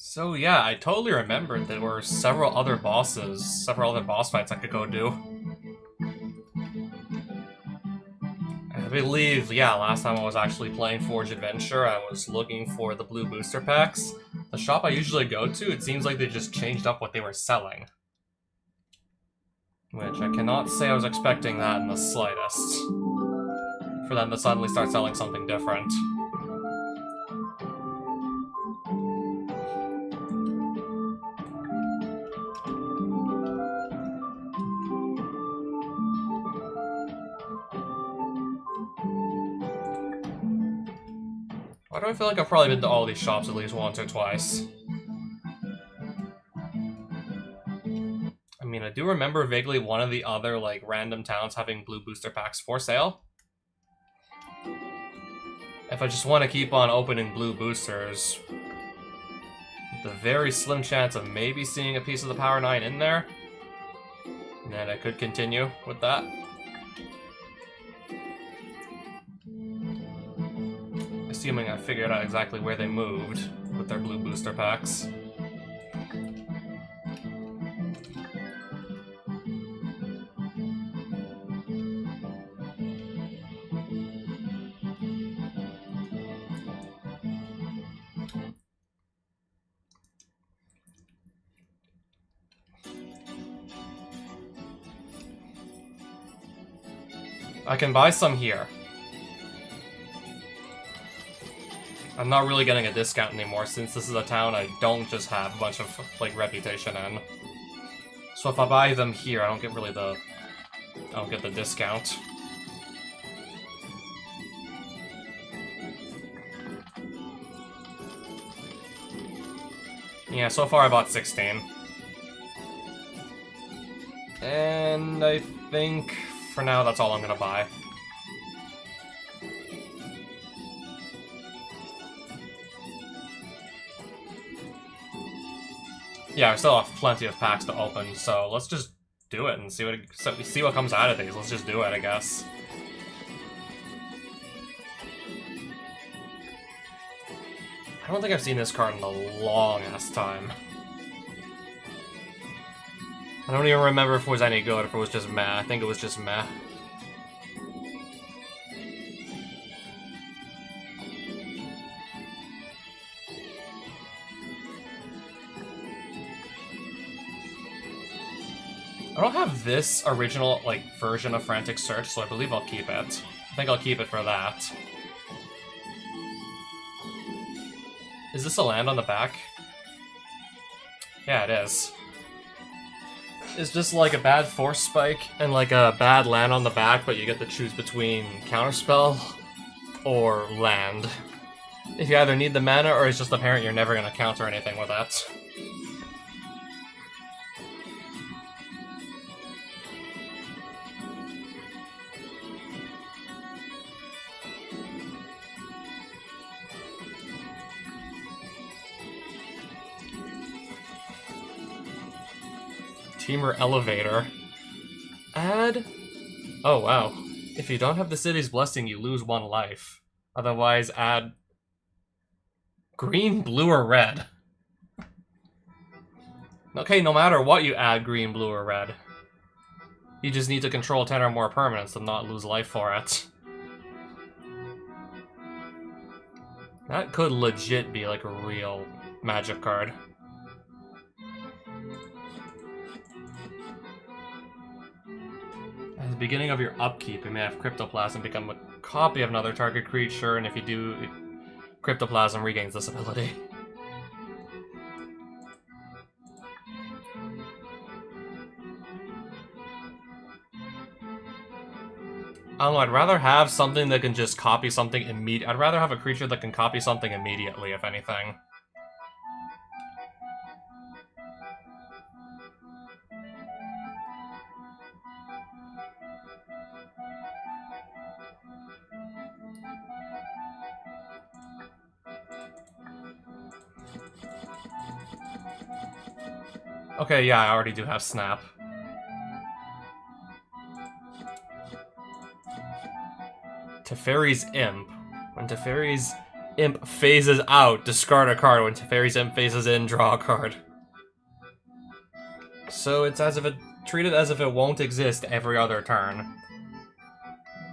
So yeah, I totally remembered there were several other bosses, several other boss fights I could go do. I believe, yeah, last time I was actually playing Forge Adventure, I was looking for the blue booster packs. The shop I usually go to, it seems like they just changed up what they were selling. Which I cannot say I was expecting that in the slightest. For them to suddenly start selling something different. Why do I feel like I've probably been to all these shops at least once or twice? I mean, I do remember vaguely one of the other, like, random towns having blue booster packs for sale. If I just want to keep on opening blue boosters, with the very slim chance of maybe seeing a piece of the Power 9 in there, then I could continue with that. Assuming I figured out exactly where they moved with their blue booster packs. I can buy some here. I'm not really getting a discount anymore since this is a town I don't just have a bunch of, like, reputation in. So if I buy them here, I don't get the discount. Yeah, so far I bought 16. And I think for now that's all I'm gonna buy. Yeah, I still have plenty of packs to open, so let's just do it and see what comes out of these. Let's just do it, I guess. I don't think I've seen this card in a long-ass time. I don't even remember if it was any good, if it was just meh. I think it was just meh. I don't have this original, like, version of Frantic Search, so I believe I'll keep it. I think I'll keep it for that. Is this a land on the back? Yeah, it is. It's just like a bad Force Spike and like a bad land on the back, but you get to choose between Counterspell or land. If you either need the mana or it's just apparent you're never going to counter anything with that. Teamer Elevator. Add... Oh, wow. If you don't have the city's blessing, you lose 1 life. Otherwise, add... Green, blue, or red. Okay, no matter what you add green, blue, or red. You just need to control 10 or more permanents and not lose life for it. That could legit be like a real magic card. At the beginning of your upkeep, you may have Cryptoplasm become a copy of another target creature, and if you do, Cryptoplasm regains this ability. I don't know, I'd rather have something that can just copy something immediately. I'd rather have a creature that can copy something immediately, if anything. Okay, yeah, I already do have Snap. Teferi's Imp. When Teferi's Imp phases out, discard a card. When Teferi's Imp phases in, draw a card. So it's as if it treated as if it won't exist every other turn.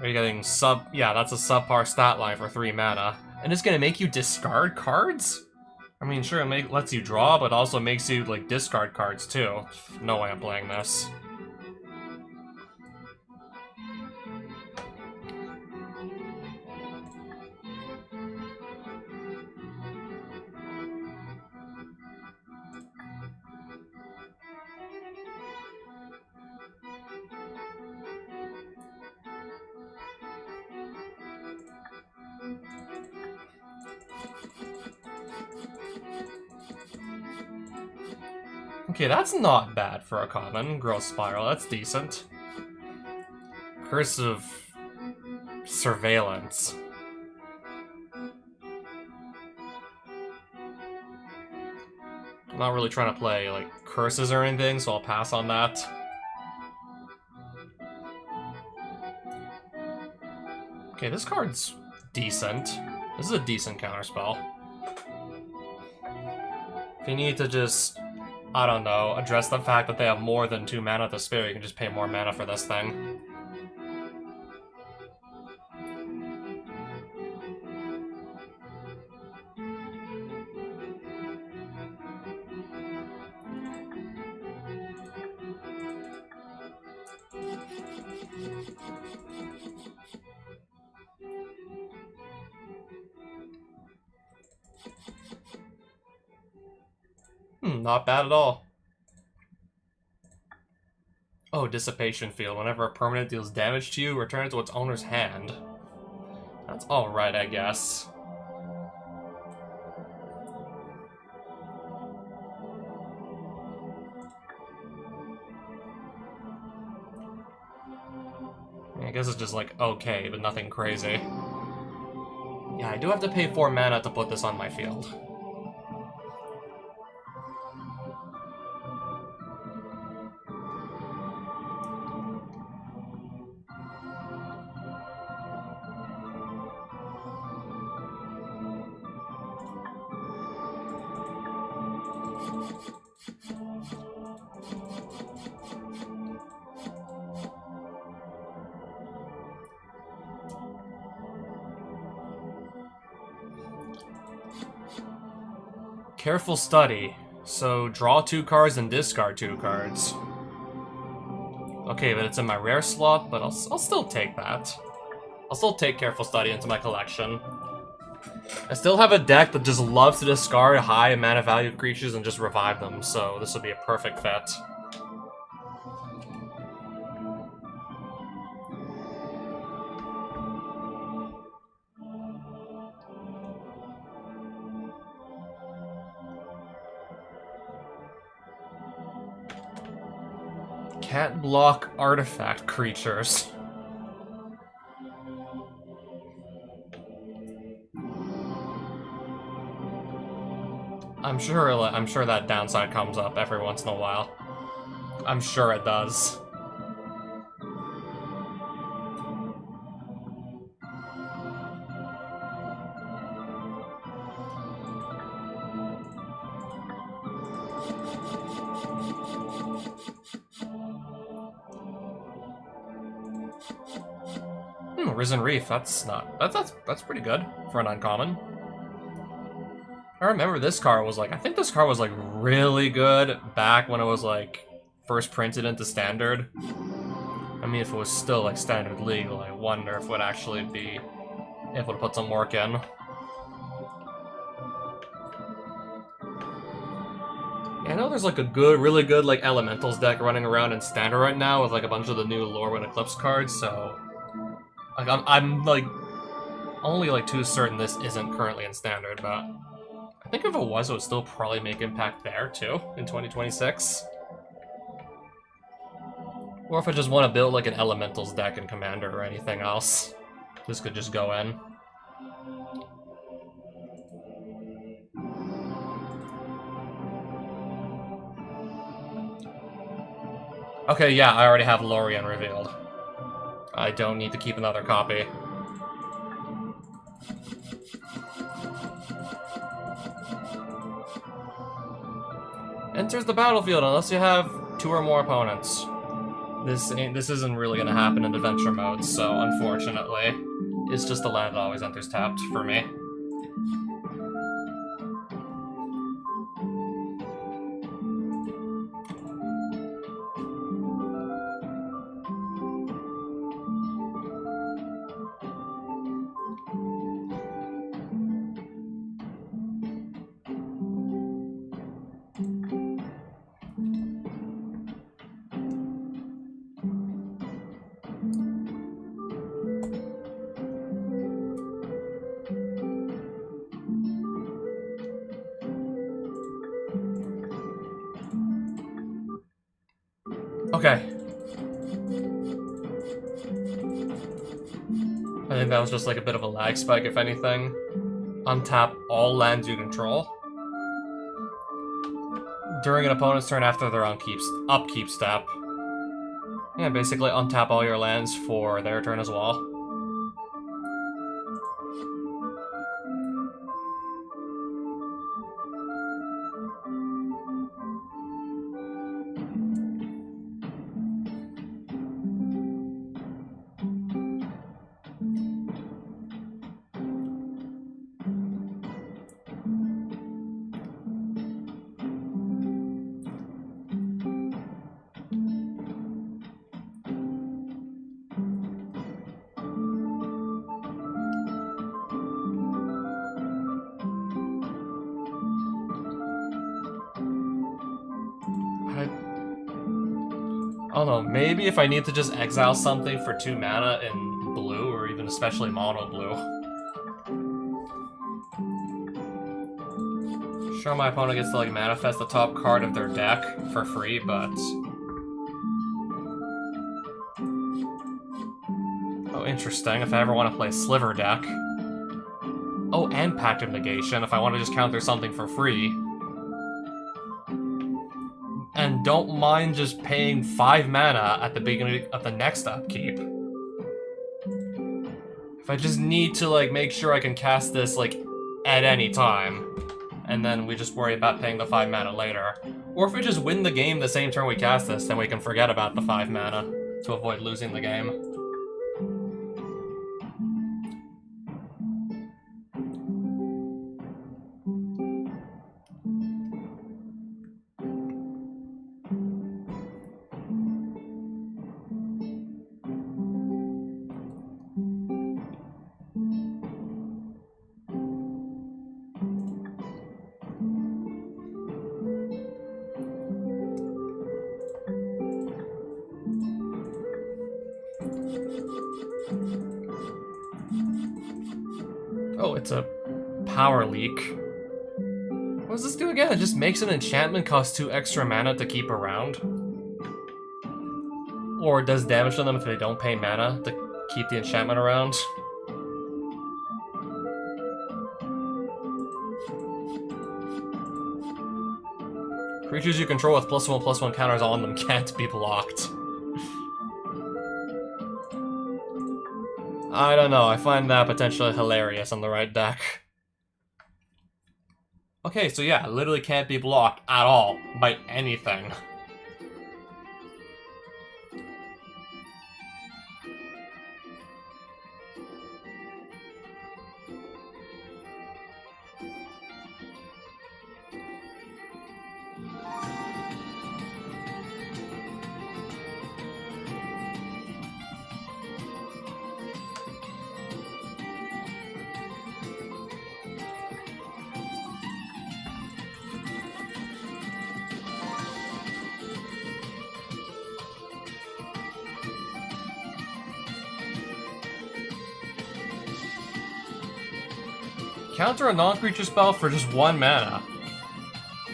Are you getting yeah, that's a subpar stat line for 3 mana. And it's gonna make you discard cards? I mean, sure, it lets you draw, but also makes you, like, discard cards, too. No way I'm playing this. Okay, that's not bad for a common. Growth Spiral, that's decent. Curse of Surveillance. I'm not really trying to play, like, curses or anything, so I'll pass on that. Okay, this card's decent. This is a decent counterspell. If you need to just, I don't know, address the fact that they have more than 2 mana to spare, you can just pay more mana for this thing. Not bad at all. Oh, Dissipation Field. Whenever a permanent deals damage to you, return it to its owner's hand. That's alright, I guess. I guess it's just like, okay, but nothing crazy. Yeah, I do have to pay 4 mana to put this on my field. Careful Study. So, draw 2 cards and discard 2 cards. Okay, but it's in my rare slot, but I'll still take that. I'll still take Careful Study into my collection. I still have a deck that just loves to discard high mana value creatures and just revive them, so this would be a perfect fit. Can't block artifact creatures. I'm sure that downside comes up every once in a while. I'm sure it does. Risen Reef, that's pretty good for an uncommon. I remember this card was like, I think this card was like really good back when it was like first printed into standard. I mean, if it was still like standard legal, I wonder if it would actually be able to put some work in. Yeah, I know there's like a really good like elementals deck running around in standard right now with like a bunch of the new Lorwyn Eclipse cards, so like I'm like only like too certain this isn't currently in standard, but I think if it was, it would still probably make impact there too in 2026. Or if I just want to build like an elementals deck in Commander or anything else, this could just go in. Okay, yeah, I already have Lorien revealed. I don't need to keep another copy. Enters the battlefield unless you have 2 or more opponents. This isn't really gonna happen in adventure mode, so unfortunately, it's just the land that always enters tapped for me. Okay. I think that was just like a bit of a lag spike, if anything. Untap all lands you control. During an opponent's turn after their upkeep step. Yeah, basically untap all your lands for their turn as well. I don't know, maybe if I need to just exile something for 2 mana in blue, or even especially mono blue. Sure, my opponent gets to like manifest the top card of their deck for free, but... Oh, interesting, if I ever want to play Sliver deck. Oh, and Pact of Negation, if I want to just counter something for free. And don't mind just paying 5 mana at the beginning of the next upkeep. If I just need to, like, make sure I can cast this, like, at any time, and then we just worry about paying the 5 mana later. Or if we just win the game the same turn we cast this, then we can forget about the 5 mana to avoid losing the game. Oh, it's a power leak. What does this do again? It just makes an enchantment cost 2 extra mana to keep around. Or does damage to them if they don't pay mana to keep the enchantment around. Creatures you control with +1/+1 counters on them can't be blocked. I don't know, I find that potentially hilarious on the right deck. Okay, so yeah, literally can't be blocked at all by anything. Counter a non-creature spell for just 1 mana.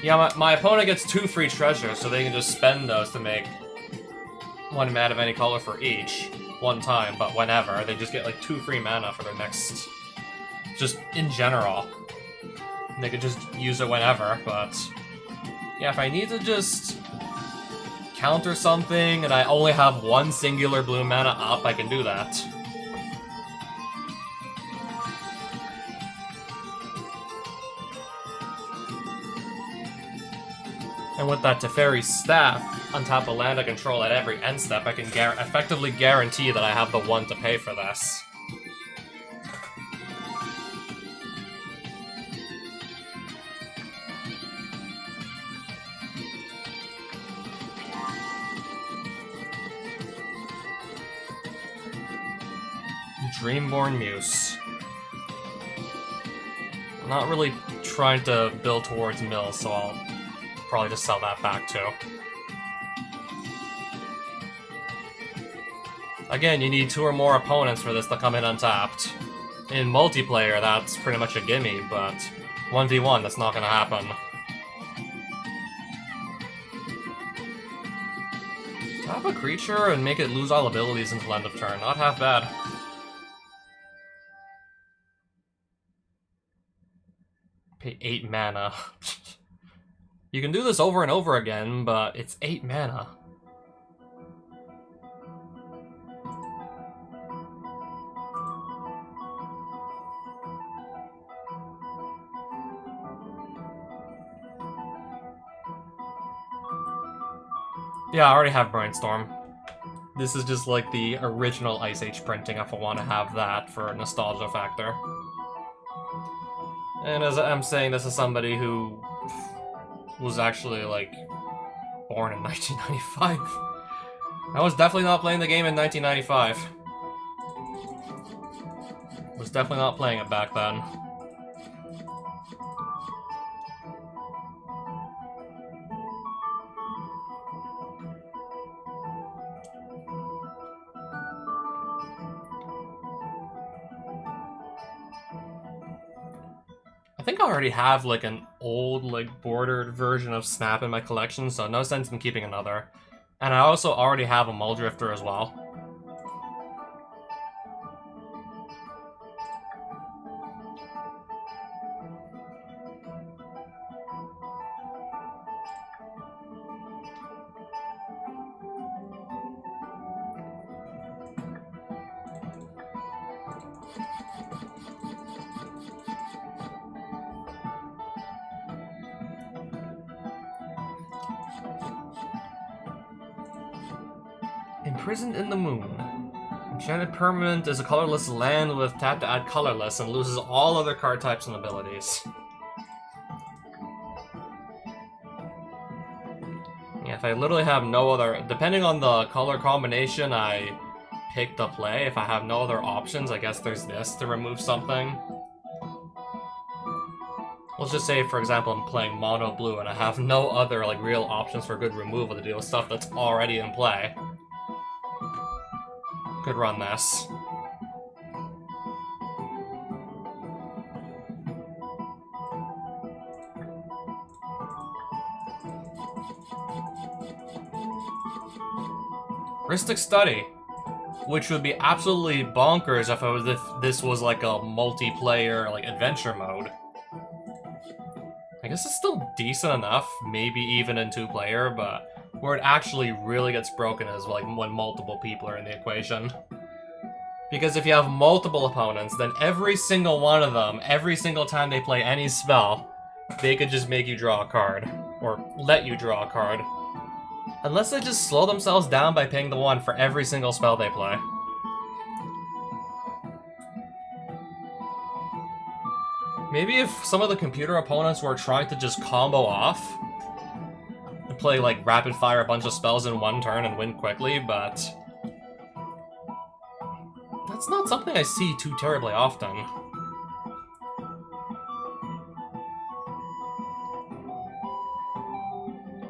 Yeah, my opponent gets 2 free treasures, so they can just spend those to make 1 mana of any color for each. 1 time, but whenever. They just get like 2 free mana for their next... Just in general. They could just use it whenever, but... Yeah, if I need to just counter something and I only have 1 singular blue mana up, I can do that. And with that Teferi staff on top of land I control at every end step, I can effectively guarantee that I have the one to pay for this. Dreamborn Muse. I'm not really trying to build towards mill, so I'll probably just sell that back too. Again, you need 2 or more opponents for this to come in untapped. In multiplayer, that's pretty much a gimme, but 1v1, that's not gonna happen. Tap a creature and make it lose all abilities until end of turn. Not half bad. Pay 8 mana. You can do this over and over again, but it's 8 mana. Yeah, I already have Brainstorm. This is just like the original Ice Age printing if I want to have that for a nostalgia factor. And as I'm saying, this is somebody who was actually, like, born in 1995. I was definitely not playing the game in 1995. Was definitely not playing it back then. I think I already have, like, an old, like, bordered version of Snap in my collection, so no sense in keeping another. And I also already have a Muldrifter as well. Imprisoned in the Moon. Enchanted permanent is a colorless land with tap to add colorless and loses all other card types and abilities. Yeah, if I literally have no other... Depending on the color combination I pick to play, if I have no other options, I guess there's this to remove something. Let's just say, for example, I'm playing mono blue and I have no other, like, real options for good removal to deal with stuff that's already in play. Could run this. Rhystic Study, which would be absolutely bonkers if this was like a multiplayer, like, adventure mode. I guess it's still decent enough, maybe even in 2-player, but where it actually really gets broken is like when multiple people are in the equation. Because if you have multiple opponents, then every single one of them, every single time they play any spell, they could just make you draw a card. Or let you draw a card. Unless they just slow themselves down by paying the 1 for every single spell they play. Maybe if some of the computer opponents were trying to just combo off and play, like, rapid fire a bunch of spells in 1 turn and win quickly, but that's not something I see too terribly often.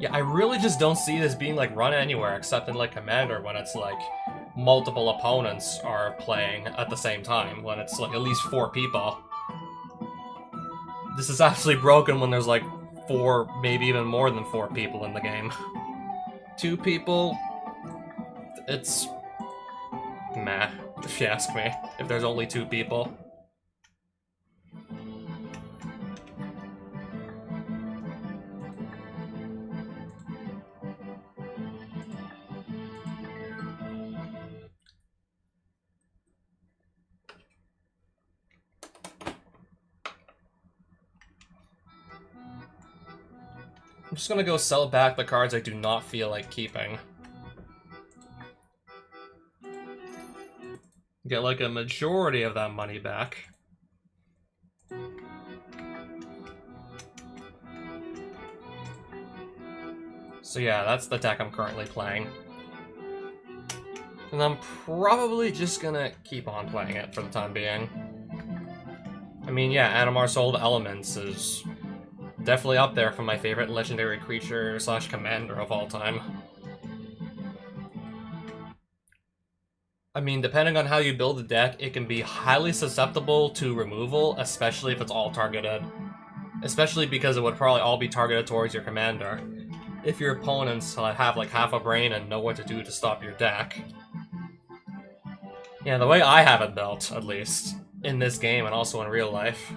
Yeah, I really just don't see this being, like, run anywhere except in, like, Commander when it's, like, multiple opponents are playing at the same time, when it's, like, at least 4 people. This is absolutely broken when there's, like, 4, maybe even more than 4 people in the game. 2 people, it's meh, if you ask me, if there's only 2 people. I'm just gonna go sell back the cards I do not feel like keeping. Get like a majority of that money back. So yeah, that's the deck I'm currently playing. And I'm probably just gonna keep on playing it for the time being. I mean, yeah, Animar's Soul Elements is definitely up there for my favorite legendary creature / commander of all time. I mean, depending on how you build the deck, it can be highly susceptible to removal, especially if it's all targeted. Especially because it would probably all be targeted towards your commander. If your opponents have like half a brain and know what to do to stop your deck. Yeah, the way I have it built, at least, in this game and also in real life,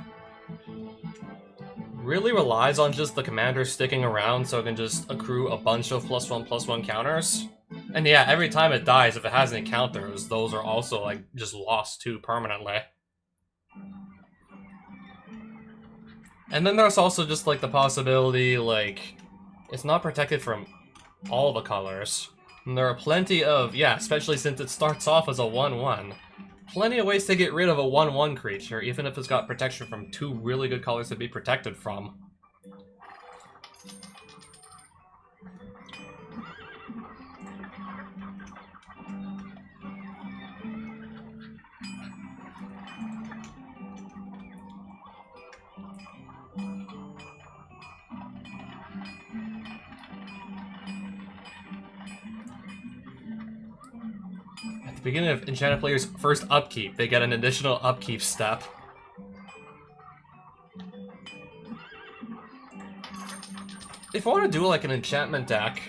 really relies on just the commander sticking around so it can just accrue a bunch of +1/+1 counters. And yeah, every time it dies, if it has any counters, those are also like just lost too permanently. And then there's also just like the possibility, like, it's not protected from all the colors. And there are plenty of, yeah, especially since it starts off as a 1/1, plenty of ways to get rid of a 1/1 creature, even if it's got protection from 2 really good colors to be protected from. Beginning of Enchanted player's first upkeep, they get an additional upkeep step. If I want to do like an enchantment deck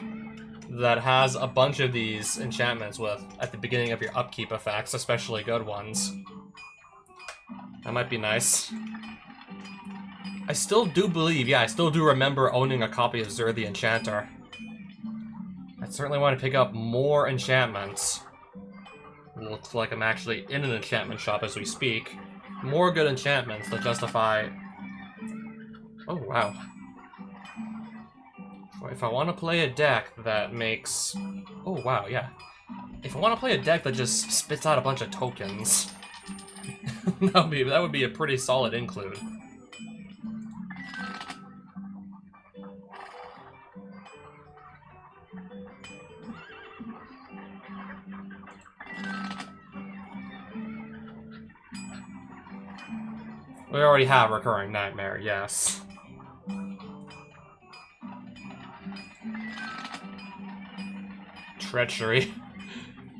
that has a bunch of these enchantments with at the beginning of your upkeep effects, especially good ones, that might be nice. I still do believe, yeah, I still do remember owning a copy of Zur the Enchanter. I certainly want to pick up more enchantments. Looks like I'm actually in an enchantment shop as we speak. More good enchantments that justify... Oh, wow. If I want to play a deck that makes... Oh, wow, yeah. If I want to play a deck that just spits out a bunch of tokens, that would be a pretty solid include. We already have Recurring Nightmare, yes. Treachery.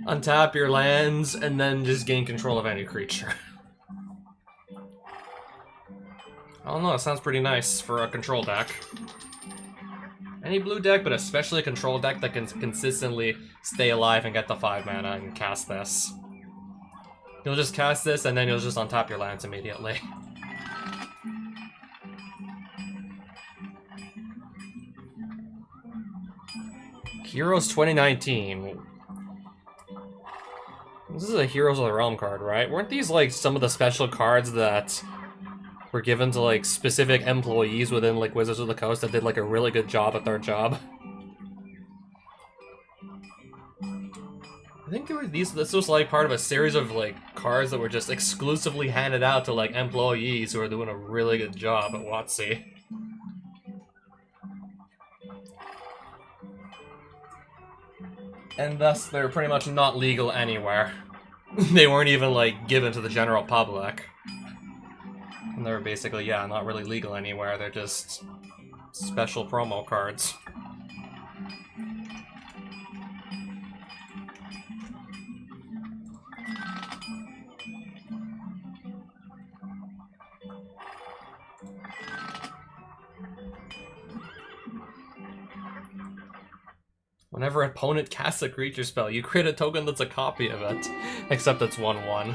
Untap your lands, and then just gain control of any creature. I don't know, it sounds pretty nice for a control deck. Any blue deck, but especially a control deck that can consistently stay alive and get the 5 mana and cast this. You'll just cast this, and then you'll just untap your lands immediately. Heroes 2019. This is a Heroes of the Realm card, right? Weren't these like some of the special cards that were given to like specific employees within like Wizards of the Coast that did like a really good job at their job? I think there were this was like part of a series of like cards that were just exclusively handed out to like employees who are doing a really good job at WotC. And thus, they're pretty much not legal anywhere. They weren't even, like, given to the general public. And they're basically, yeah, not really legal anywhere. They're just special promo cards. Whenever an opponent casts a creature spell, you create a token that's a copy of it. Except it's 1/1.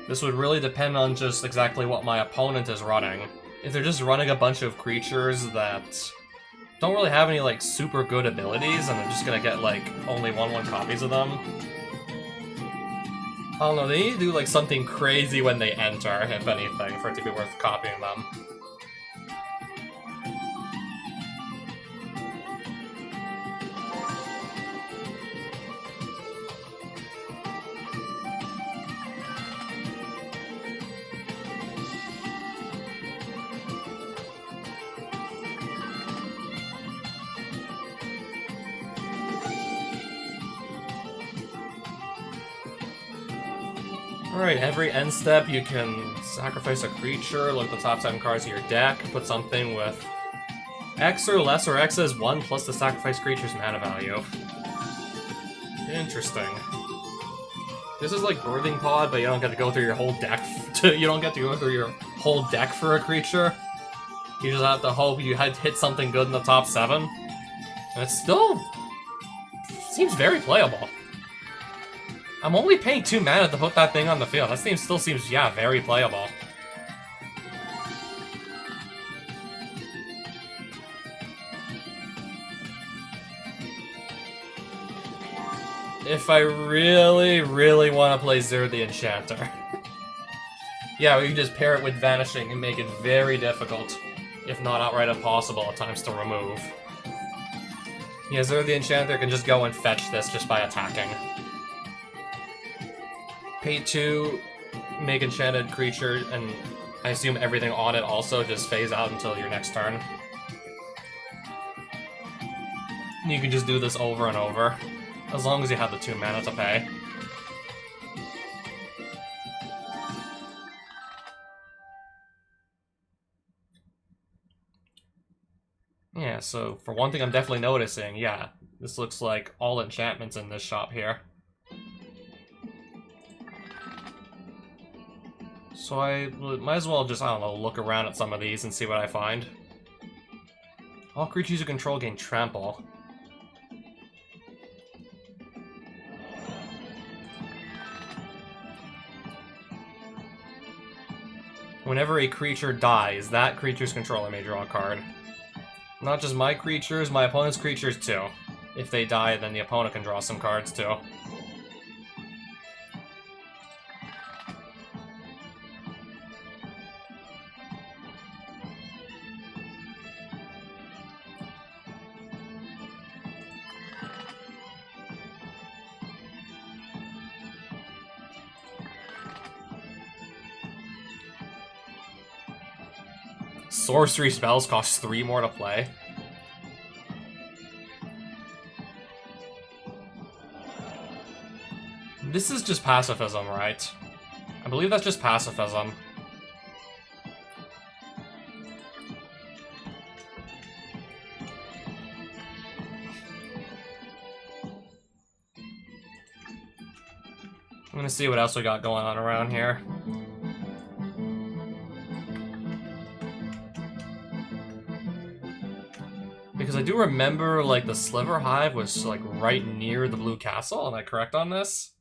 This would really depend on just exactly what my opponent is running. If they're just running a bunch of creatures that don't really have any, like, super good abilities, and they're just gonna get, like, only 1/1 copies of them, I don't know, they need to do like something crazy when they enter, if anything, for it to be worth copying them. Alright, every end step you can sacrifice a creature, look at the top 7 cards of your deck, put something with X or less, or X is 1 plus the sacrifice creature's mana value. Interesting. This is like Birthing Pod, but you don't get to go through your whole deck. You don't get to go through your whole deck for a creature. You just have to hope you hit something good in the top 7. And it still seems very playable. I'm only paying 2 mana to put that thing on the field. That thing still seems, yeah, very playable. If I really, really want to play Zir the Enchanter. Yeah, we can just pair it with Vanishing and make it very difficult, if not outright impossible at times to remove. Yeah, Zir the Enchanter can just go and fetch this just by attacking. Pay 2, make enchanted creature, and I assume everything on it also just phase out until your next turn. And you can just do this over and over, as long as you have the 2 mana to pay. Yeah, so for one thing I'm definitely noticing, yeah, this looks like all enchantments in this shop here. So I might as well just, I don't know, look around at some of these and see what I find. All creatures you control gain trample. Whenever a creature dies, that creature's controller may draw a card. Not just my creatures, my opponent's creatures too. If they die, then the opponent can draw some cards too. Sorcery spells cost 3 more to play. This is just pacifism, right? I believe that's just pacifism. I'm gonna see what else we got going on around here. Because I do remember, like, the Sliver Hive was, like, right near the Blue Castle. Am I correct on this?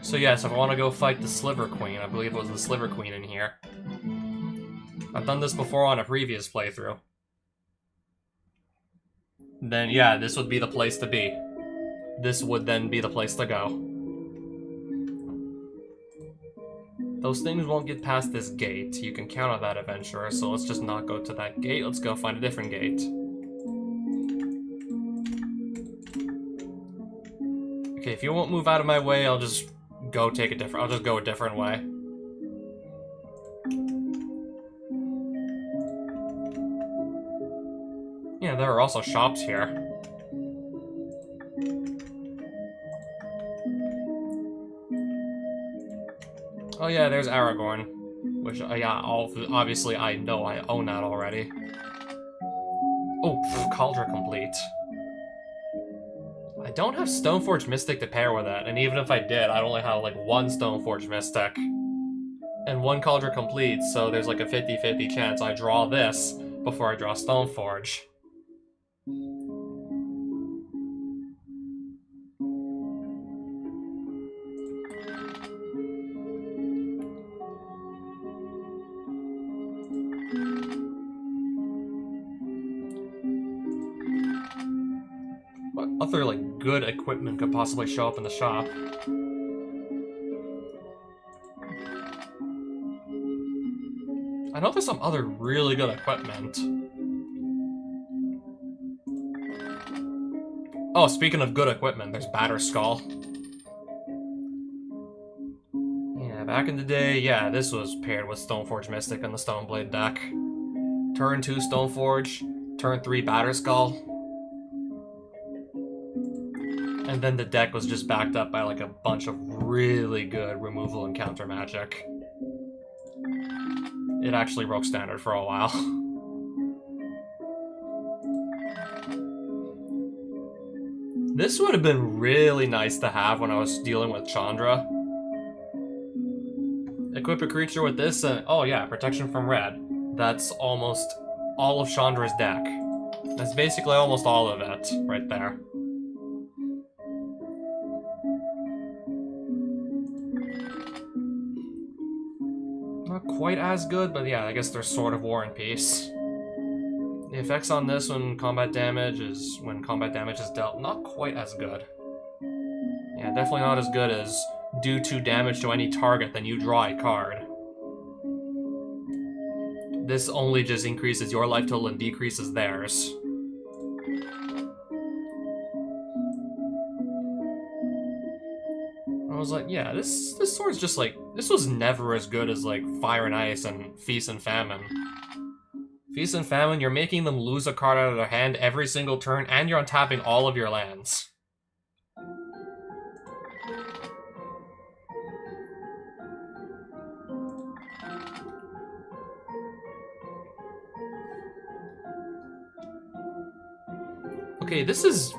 So yes, if I want to go fight the Sliver Queen, I believe it was the Sliver Queen in here. I've done this before on a previous playthrough. Then yeah, this would be the place to be. This would then be the place to go. Those things won't get past this gate. You can count on that, adventurer, so let's just not go to that gate. Let's go find a different gate. Okay, if you won't move out of my way, I'll just go take a different... I'll just go a different way. Yeah, there are also shops here. Oh yeah, there's Aragorn. Which, yeah, obviously I know I own that already. Oh, Cauldron complete. I don't have Stoneforge Mystic to pair with it, and even if I did, I'd only have like 1 Stoneforge Mystic. And 1 Cauldron complete, so there's like a 50-50 chance I draw this before I draw Stoneforge. other, like, good equipment could possibly show up in the shop? I know there's some other really good equipment. Oh, speaking of good equipment, there's Batterskull. Yeah, back in the day, yeah, this was paired with Stoneforge Mystic and the Stoneblade deck. Turn 2 Stoneforge, turn 3 Batterskull. And then the deck was just backed up by like a bunch of really good removal and counter magic. It actually broke standard for a while. This would have been really nice to have when I was dealing with Chandra. Equip a creature with this and, oh yeah, protection from red. That's almost all of Chandra's deck. That's basically almost all of it, right there. Not quite as good, but yeah, I guess there's Sword of War and Peace. The effects on this when combat damage is dealt, not quite as good. Yeah, definitely not as good as do 2 damage to any target, then you draw a card. This only just increases your life total and decreases theirs. I was like, yeah, this sword's just like, this was never as good as like Fire and Ice and Feast and Famine. Feast and Famine, you're making them lose a card out of their hand every single turn, and you're untapping all of your lands. Okay, this is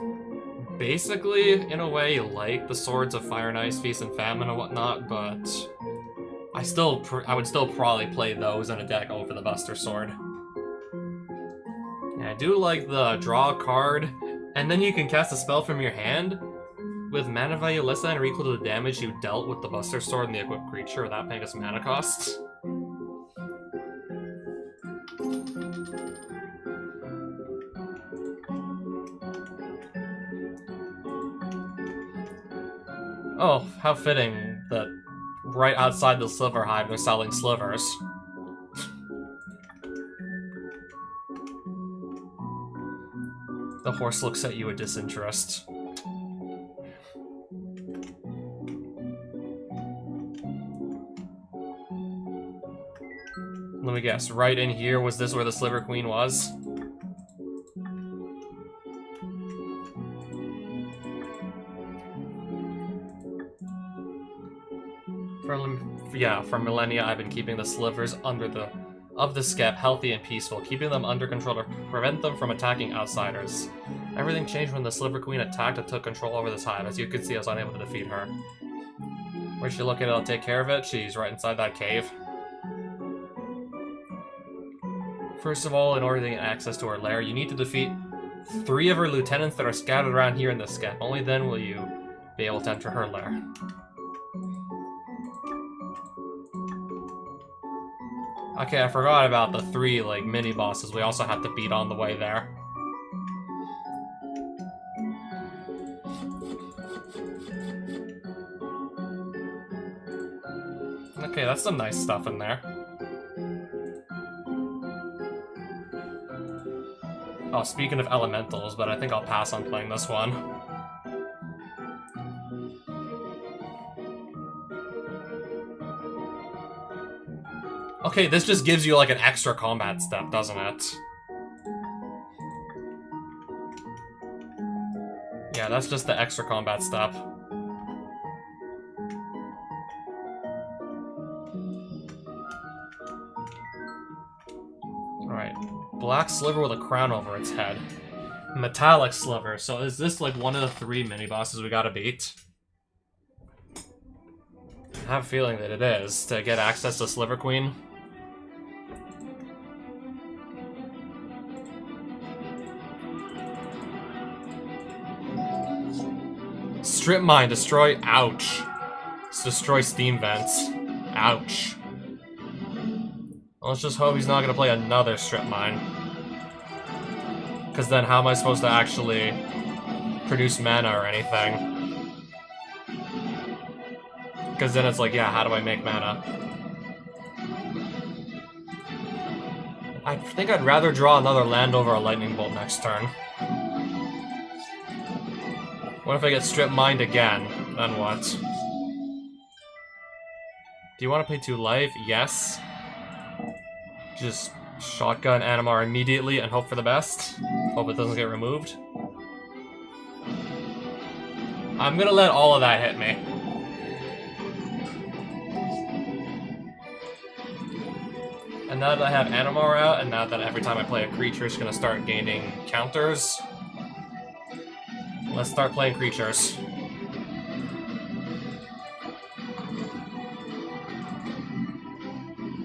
basically, in a way, like the Swords of Fire and Ice, Feast and Famine and whatnot, but I would still probably play those in a deck over the Buster Sword. Yeah, I do like the draw a card, and then you can cast a spell from your hand with mana value less than or equal to the damage you dealt with the Buster Sword and the equipped creature without paying its mana costs. Oh, how fitting that right outside the Sliver Hive they're selling slivers. The horse looks at you with disinterest. Let me guess, right in here, was this where the Sliver Queen was? For millennia, I've been keeping the slivers of the Skep healthy and peaceful, keeping them under control to prevent them from attacking outsiders. Everything changed when the Sliver Queen attacked and took control over this hive. As you can see, I was unable to defeat her. Where'd she look at it? I'll take care of it. She's right inside that cave. First of all, in order to get access to her lair, you need to defeat 3 of her lieutenants that are scattered around here in the Skep. Only then will you be able to enter her lair. Okay, I forgot about the 3, like, mini-bosses we also have to beat on the way there. Okay, that's some nice stuff in there. Oh, speaking of elementals, but I think I'll pass on playing this one. Okay, this just gives you like an extra combat step, doesn't it? Yeah, that's just the extra combat step. Alright. Black sliver with a crown over its head. Metallic sliver. So is this like one of the 3 mini-bosses we gotta beat? I have a feeling that it is, to get access to Sliver Queen. Strip Mine, destroy, ouch. Let's destroy steam vents. Ouch. Let's just hope he's not gonna play another Strip Mine. Because then how am I supposed to actually produce mana or anything. Because then it's like, yeah, how do I make mana? I think I'd rather draw another land over a lightning bolt next turn. What if I get strip mined again? Then what? Do you want to pay 2 life? Yes. Just shotgun Animar immediately and hope for the best. Hope it doesn't get removed. I'm gonna let all of that hit me. And now that I have Animar out, and now that every time I play a creature it's gonna start gaining counters, let's start playing creatures.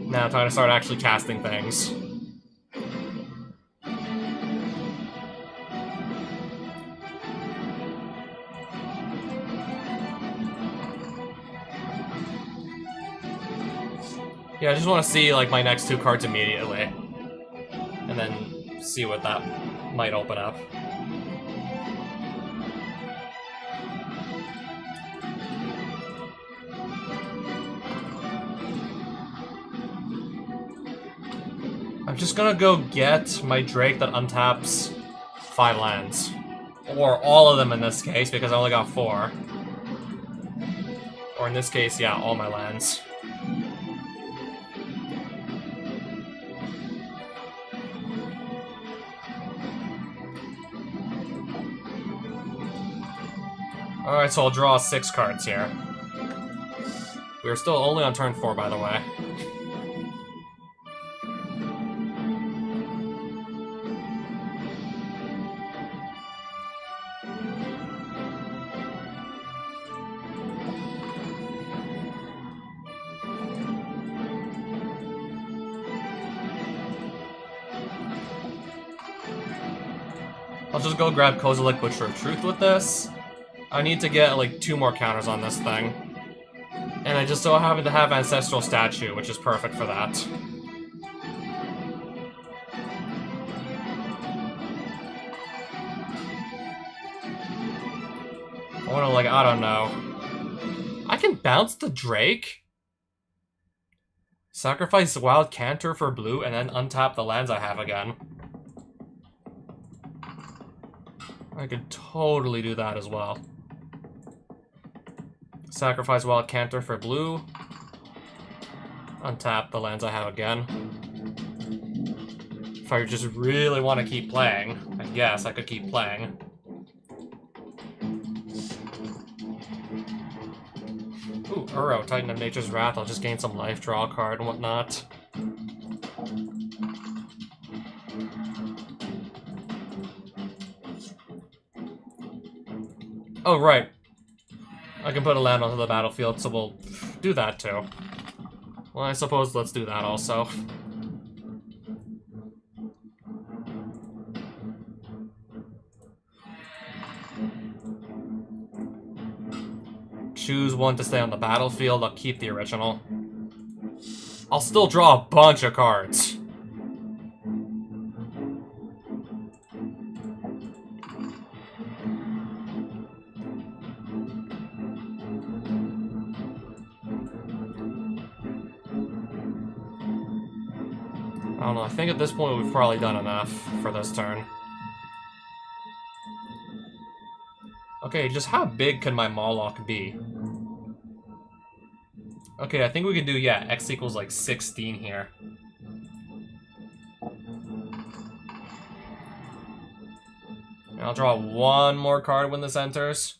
Now time to start actually casting things. Yeah, I just want to see like my next 2 cards immediately. And then see what that might open up. I'm just gonna go get my Drake that untaps 5 lands. Or all of them in this case, because I only got 4. Or in this case, yeah, all my lands. Alright, so I'll draw 6 cards here. We're still only on turn 4, by the way. I'll just go grab Kozilek Butcher of Truth with this. I need to get like 2 more counters on this thing. And I just so happen to have Ancestral Statue, which is perfect for that. I wanna like, I don't know. I can bounce the Drake? Sacrifice Wild Canter for blue and then untap the lands I have again. I could totally do that as well. Sacrifice Wild Canter for blue. Untap the lands I have again. If I just really want to keep playing, I guess I could keep playing. Ooh, Uro, Titan of Nature's Wrath. I'll just gain some life, draw a card and whatnot. Oh, right. I can put a land onto the battlefield, so we'll do that too. Well, I suppose let's do that also. Choose one to stay on the battlefield, I'll keep the original. I'll still draw a bunch of cards. I don't know, I think at this point we've probably done enough for this turn. Okay, just how big can my Moloch be? Okay, I think we can do, yeah, X equals like 16 here. And I'll draw 1 more card when this enters.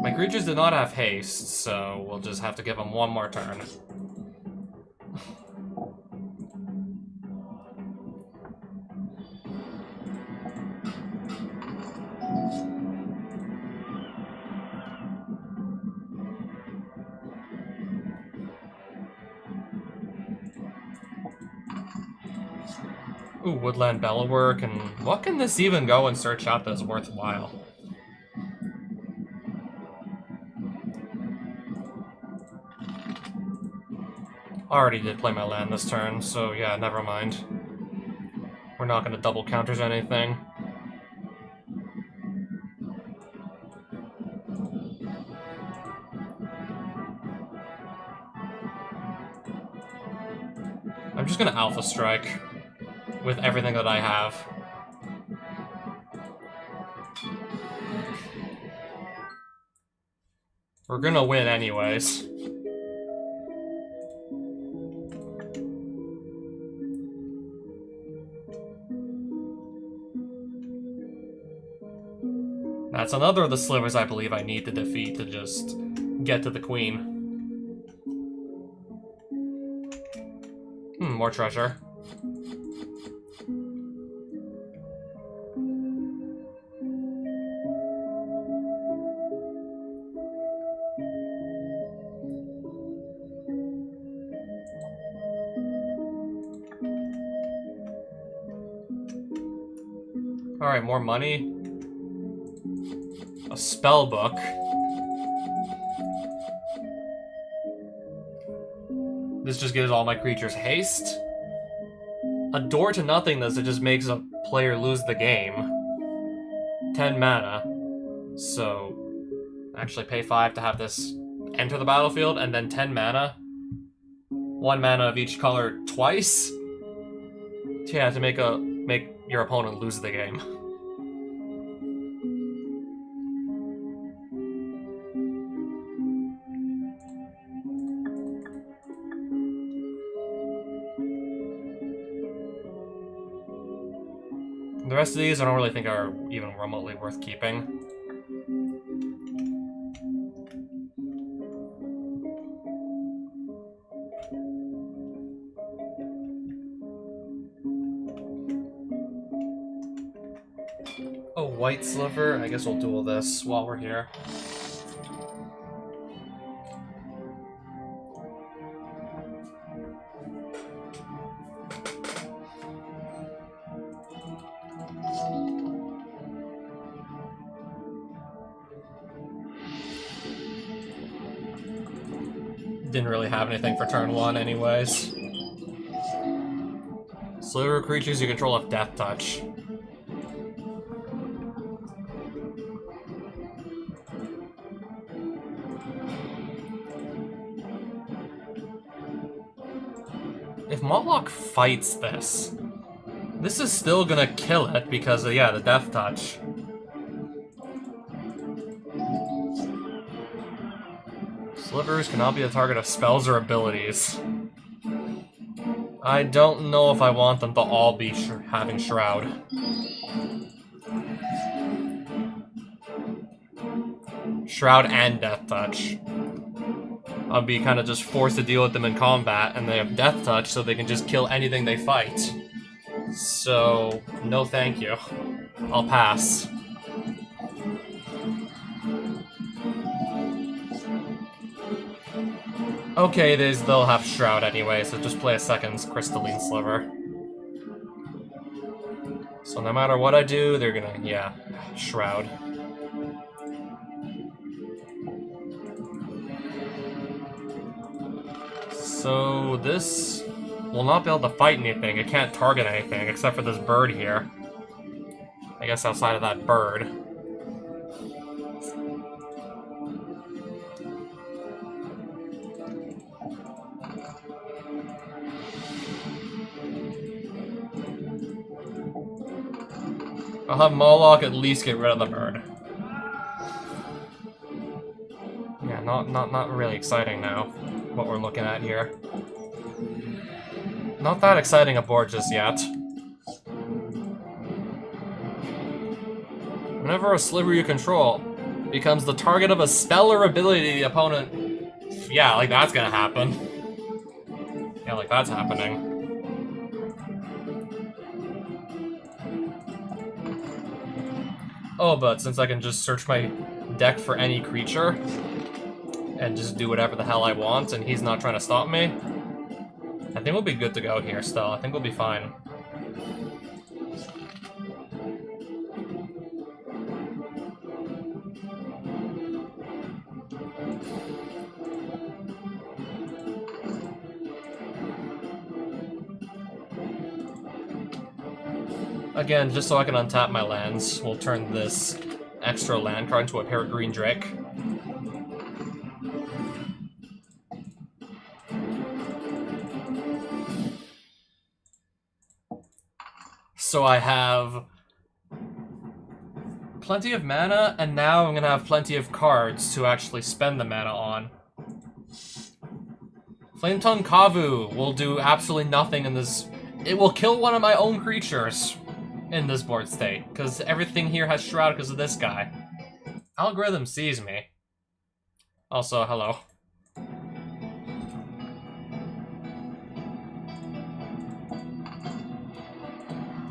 My creatures did not have haste, so we'll just have to give them 1 more turn. Ooh, Woodland Bellowork, and what can this even go and search out that's worthwhile? Already did play my land this turn, so yeah, never mind. We're not gonna double counters anything. I'm just gonna Alpha Strike with everything that I have. We're gonna win anyways. That's another of the slivers I believe I need to defeat to just get to the queen. More treasure. Alright, more money. A spell book. This just gives all my creatures haste. A door to nothingness that just makes a player lose the game. 10 mana. So, actually pay 5 to have this enter the battlefield, and then 10 mana. 1 mana of each color twice? Yeah, to make your opponent lose the game. The rest of these I don't really think are even remotely worth keeping. Oh, white sliver? I guess we'll duel this while we're here. Didn't really have anything for turn 1 anyways. Sliver creatures you control have Death Touch. If Moloch fights this, this is still gonna kill it because of, yeah, the Death Touch. Slivers cannot be the target of spells or abilities. I don't know if I want them to all be having Shroud. Shroud and Death Touch. I'll be kind of just forced to deal with them in combat, and they have Death Touch, so they can just kill anything they fight. So, no thank you. I'll pass. Okay, they'll have Shroud anyway, so just play a second Crystalline Sliver. So no matter what I do, they're gonna, yeah, Shroud. So this will not be able to fight anything. It can't target anything except for this bird here. I guess outside of that bird. I'll have Moloch at least get rid of the bird. Yeah, not really exciting now, what we're looking at here. Not that exciting a board just yet. Whenever a sliver you control becomes the target of a spell or ability the opponent... Yeah, like that's gonna happen. Yeah, like that's happening. Oh, but since I can just search my deck for any creature and just do whatever the hell I want, and he's not trying to stop me, I think we'll be good to go here still. I think we'll be fine. Again, just so I can untap my lands, we'll turn this extra land card into a Peregrine Drake. So I have plenty of mana, and now I'm gonna have plenty of cards to actually spend the mana on. Flametongue Kavu will do absolutely nothing in this. It will kill one of my own creatures in this board state, because everything here has Shroud because of this guy. Algorithm sees me. Also, hello.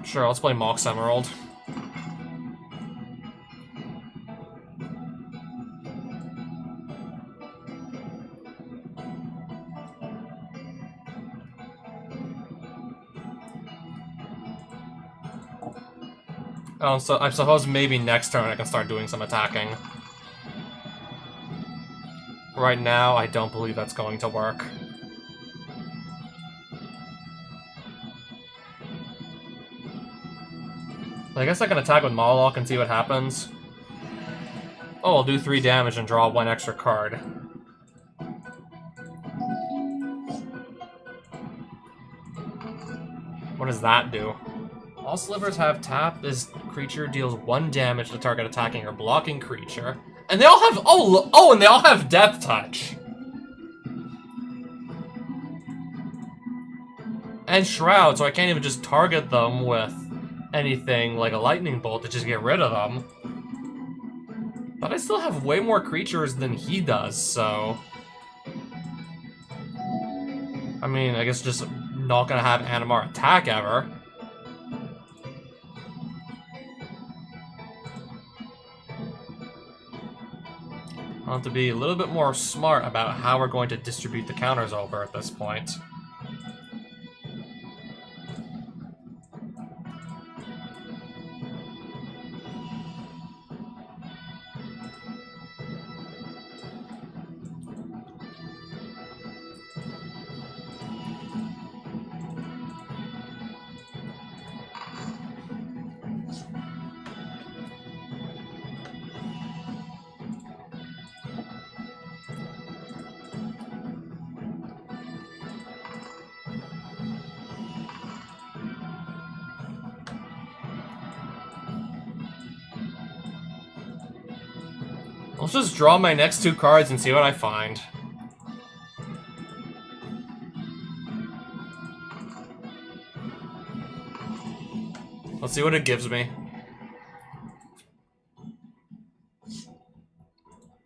Sure, let's play Mox Emerald. Oh, so I suppose maybe next turn I can start doing some attacking. Right now, I don't believe that's going to work. I guess I can attack with Mawloc and see what happens. Oh, I'll do 3 damage and draw 1 extra card. What does that do? All slivers have tap. This creature deals 1 damage to target attacking or blocking creature. And they all have... Oh, and they all have Death Touch. And Shroud, so I can't even just target them with anything like a Lightning Bolt to just get rid of them. But I still have way more creatures than he does, so... I mean, I guess just not gonna have Animar attack ever. I'll have to be a little bit more smart about how we're going to distribute the counters over at this point. Let's just draw my next 2 cards and see what I find. Let's see what it gives me.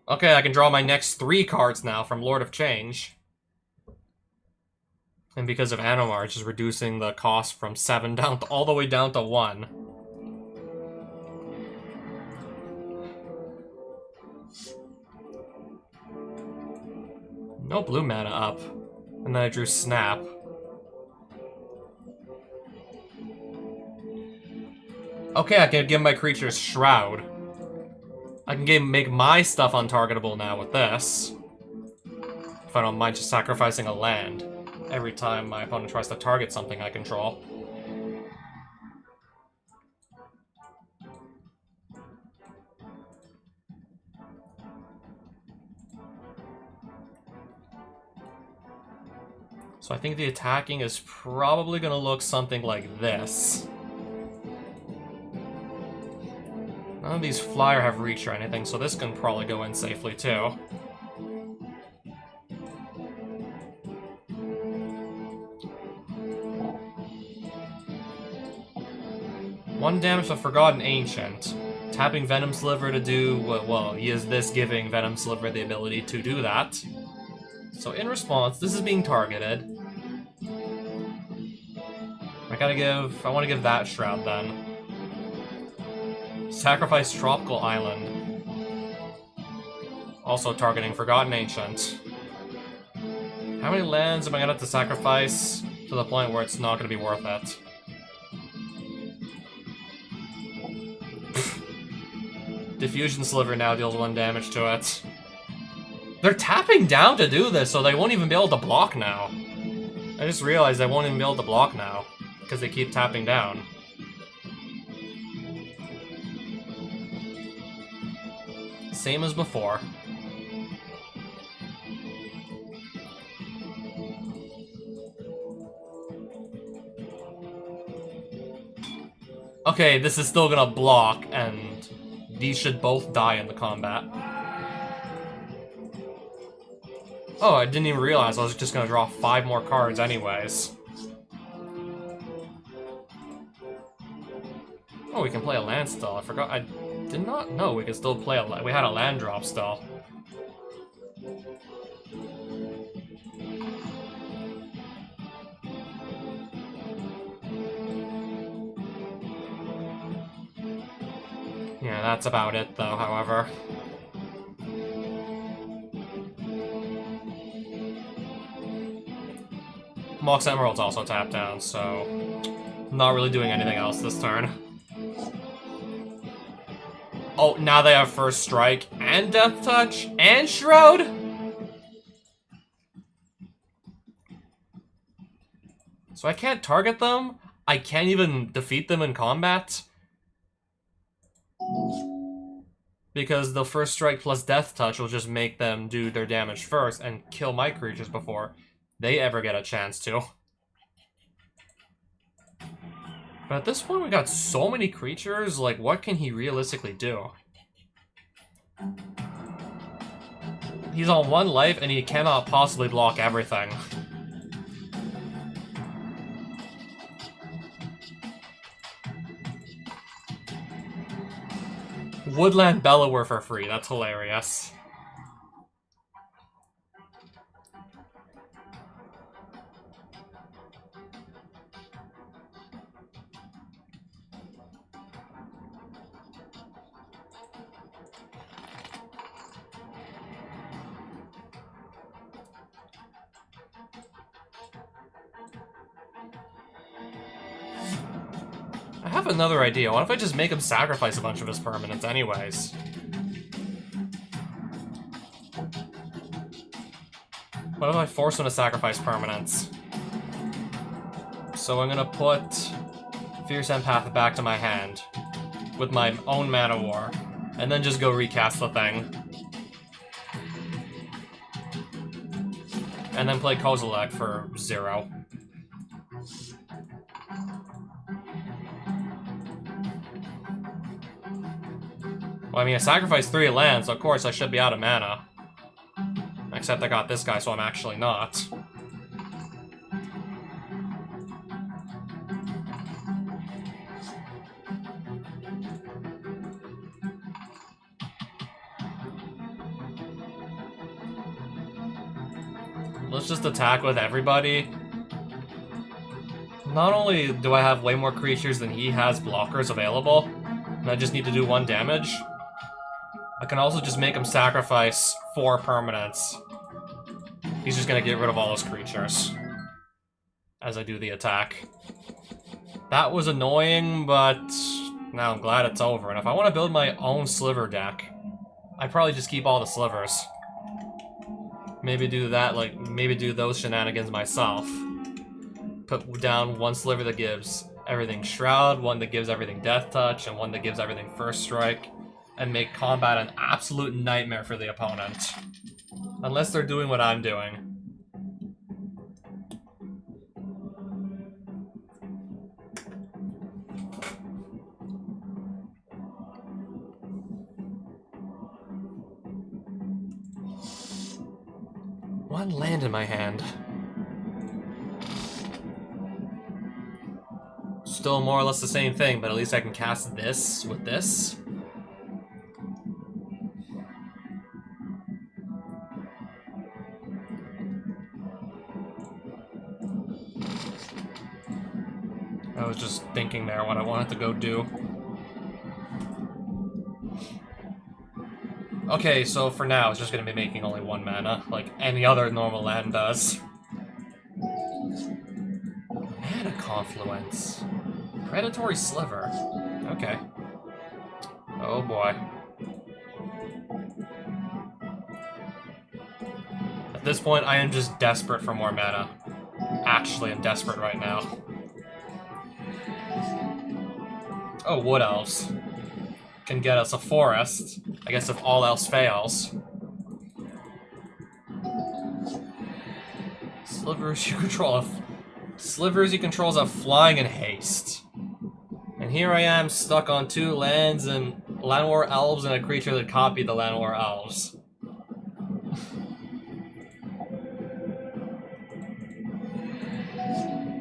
Okay, I can draw my next 3 cards now from Lord of Change. And because of Animar, it's just reducing the cost from 7 down to, all the way down to 1. No blue mana up. And then I drew Snap. Okay, I can give my creatures Shroud. I can make my stuff untargetable now with this. If I don't mind just sacrificing a land every time my opponent tries to target something I control. So I think the attacking is probably going to look something like this. None of these flyer have reach or anything, so this can probably go in safely too. One damage to Forgotten Ancient. Tapping Venom Sliver to do, well, he is this giving Venom Sliver the ability to do that. So in response, this is being targeted. I want to give that Shroud then. Sacrifice Tropical Island. Also targeting Forgotten Ancient. How many lands am I going to have to sacrifice to the point where it's not going to be worth it? Diffusion Sliver now deals 1 damage to it. They're tapping down to do this, so they won't even be able to block now. I just realized they won't even be able to block now, because they keep tapping down. Same as before. Okay, this is still gonna block, and these should both die in the combat. Oh, I didn't even realize I was just gonna draw 5 more cards anyways. Oh, we can play a land still. I forgot. I did not know we could still play a... We had a land drop still. Yeah, that's about it, though, however. Mox Emerald's also tapped down, so... not really doing anything else this turn. Oh, now they have First Strike, and Death Touch, and Shroud? So I can't target them? I can't even defeat them in combat? Because the First Strike plus Death Touch will just make them do their damage first and kill my creatures before they ever get a chance to. But at this point, we got so many creatures, like, what can he realistically do? He's on 1 life, and he cannot possibly block everything. Woodland Bellower for free, that's hilarious. I have another idea. What if I just make him sacrifice a bunch of his permanents anyways? What if I force him to sacrifice permanents? So I'm gonna put Fierce Empath back to my hand with my own Mana War, and then just go recast the thing. And then play Kozilek for 0. Well, I mean, I sacrificed 3 lands, so of course I should be out of mana. Except I got this guy, so I'm actually not. Let's just attack with everybody. Not only do I have way more creatures than he has blockers available, and I just need to do 1 damage, I can also just make him sacrifice 4 permanents. He's just gonna get rid of all his creatures as I do the attack. That was annoying, but now I'm glad it's over. And if I want to build my own sliver deck, I'd probably just keep all the slivers. Maybe do that, like, maybe do those shenanigans myself. Put down 1 sliver that gives everything Shroud, 1 that gives everything Death Touch, and 1 that gives everything First Strike, and make combat an absolute nightmare for the opponent. Unless they're doing what I'm doing. One land in my hand. Still more or less the same thing, but at least I can cast this with this. I was just thinking there what I wanted to go do. Okay, so for now, it's just going to be making only 1 mana, like any other normal land does. Mana Confluence. Predatory Sliver. Okay. Oh boy. At this point, I am just desperate for more mana. Actually, I'm desperate right now. Oh, Wood Elves can get us a forest. I guess if all else fails. Slivers you control have flying and haste. And here I am stuck on 2 lands and Llanowar Elves and a creature that copied the Llanowar Elves.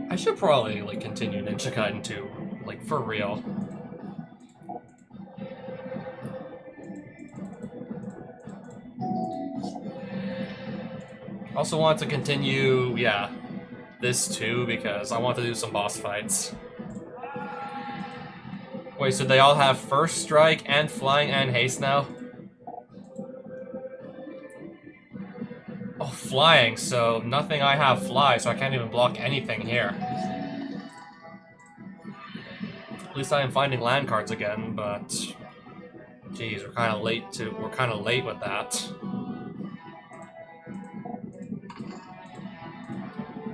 I should probably, like, continue Ninja Gaiden 2, like, for real. Also want to continue, yeah, this too, because I want to do some boss fights. Wait, so they all have first strike and flying and haste now? Oh, flying, so nothing I have flies, so I can't even block anything here. At least I am finding land cards again, but geez, we're kind of late with that.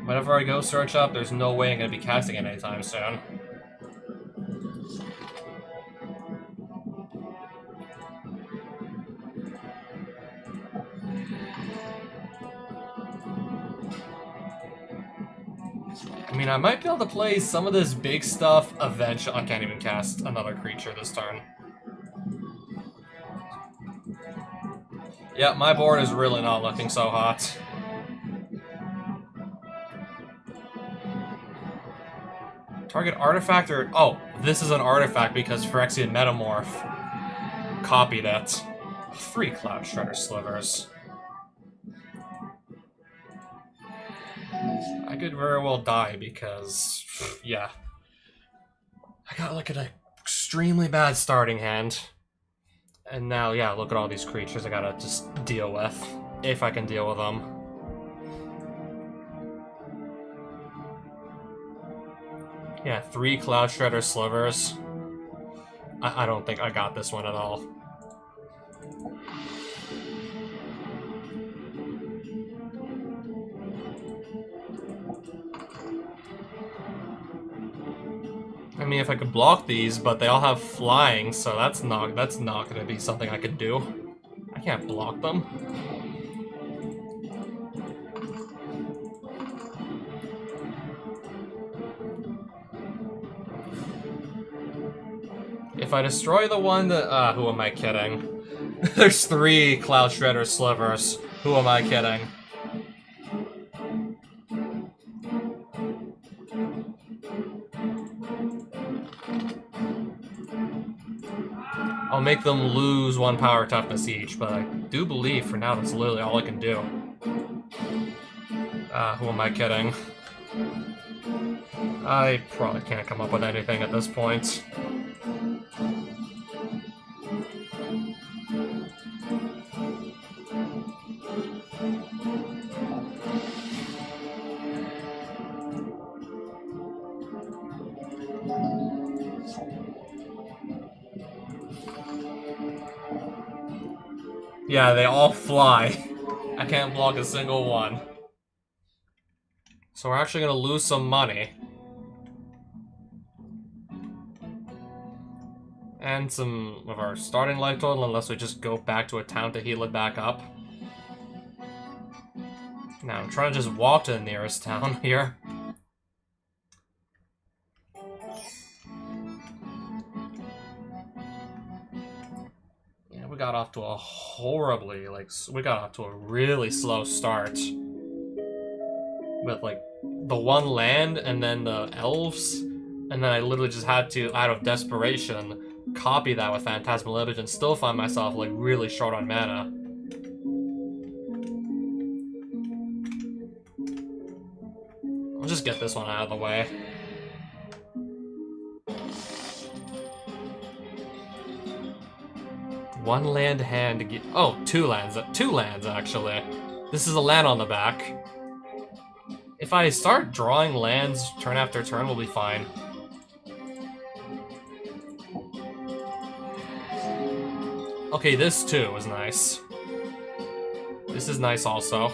Whenever I go search up, there's no way I'm gonna be casting it anytime soon. I mean, I might be able to play some of this big stuff eventually. I can't even cast another creature this turn. Yeah, my board is really not looking so hot. Target artifact or... Oh, this is an artifact because Phyrexian Metamorph copied it. 3 Cloud Shredder Slivers. I could very well die because, yeah. I got like an extremely bad starting hand. And now, yeah, look at all these creatures I gotta just deal with. If I can deal with them. Yeah, 3 Cloud Shredder Slivers. I don't think I got this one at all. I mean, if I could block these, but they all have flying, so that's not gonna be something I could do. I can't block them. If I destroy the one that, who am I kidding? There's 3 Cloud Shredder Slivers. Who am I kidding? I'll make them lose 1 power toughness each, but I do believe for now that's literally all I can do. Who am I kidding? I probably can't come up with anything at this point. Yeah, they all fly. I can't block a single one. So we're actually gonna lose some money. And some of our starting life total, unless we just go back to a town to heal it back up. Now, I'm trying to just walk to the nearest town here. Yeah, we got off to a horribly, we got off to a really slow start. With, the 1 land, and then the elves, and then I literally just had to, out of desperation, copy that with Phantasmal Image and still find myself, really short on mana. I'll just get this one out of the way. One land hand to get... Oh, 2 lands. 2 lands, actually. This is a land on the back. If I start drawing lands turn after turn, we'll be fine. Okay, this too is nice. This is nice also.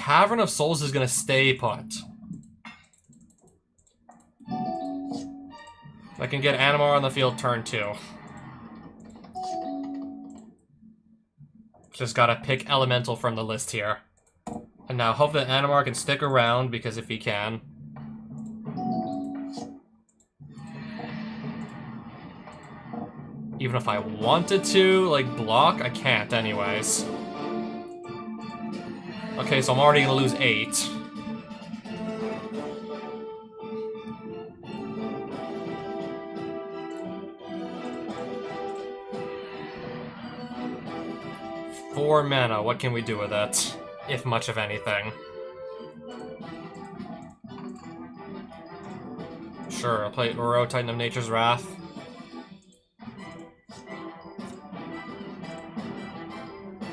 Cavern of Souls is gonna stay put. I can get Animar on the field turn 2. Just gotta pick Elemental from the list here. And now hope that Animar can stick around, because if he can... Even if I wanted to, like, block, I can't anyways. Okay, so I'm already gonna lose 8. Four mana, what can we do with it? If much of anything. Sure, I'll play Uro, Titan of Nature's Wrath.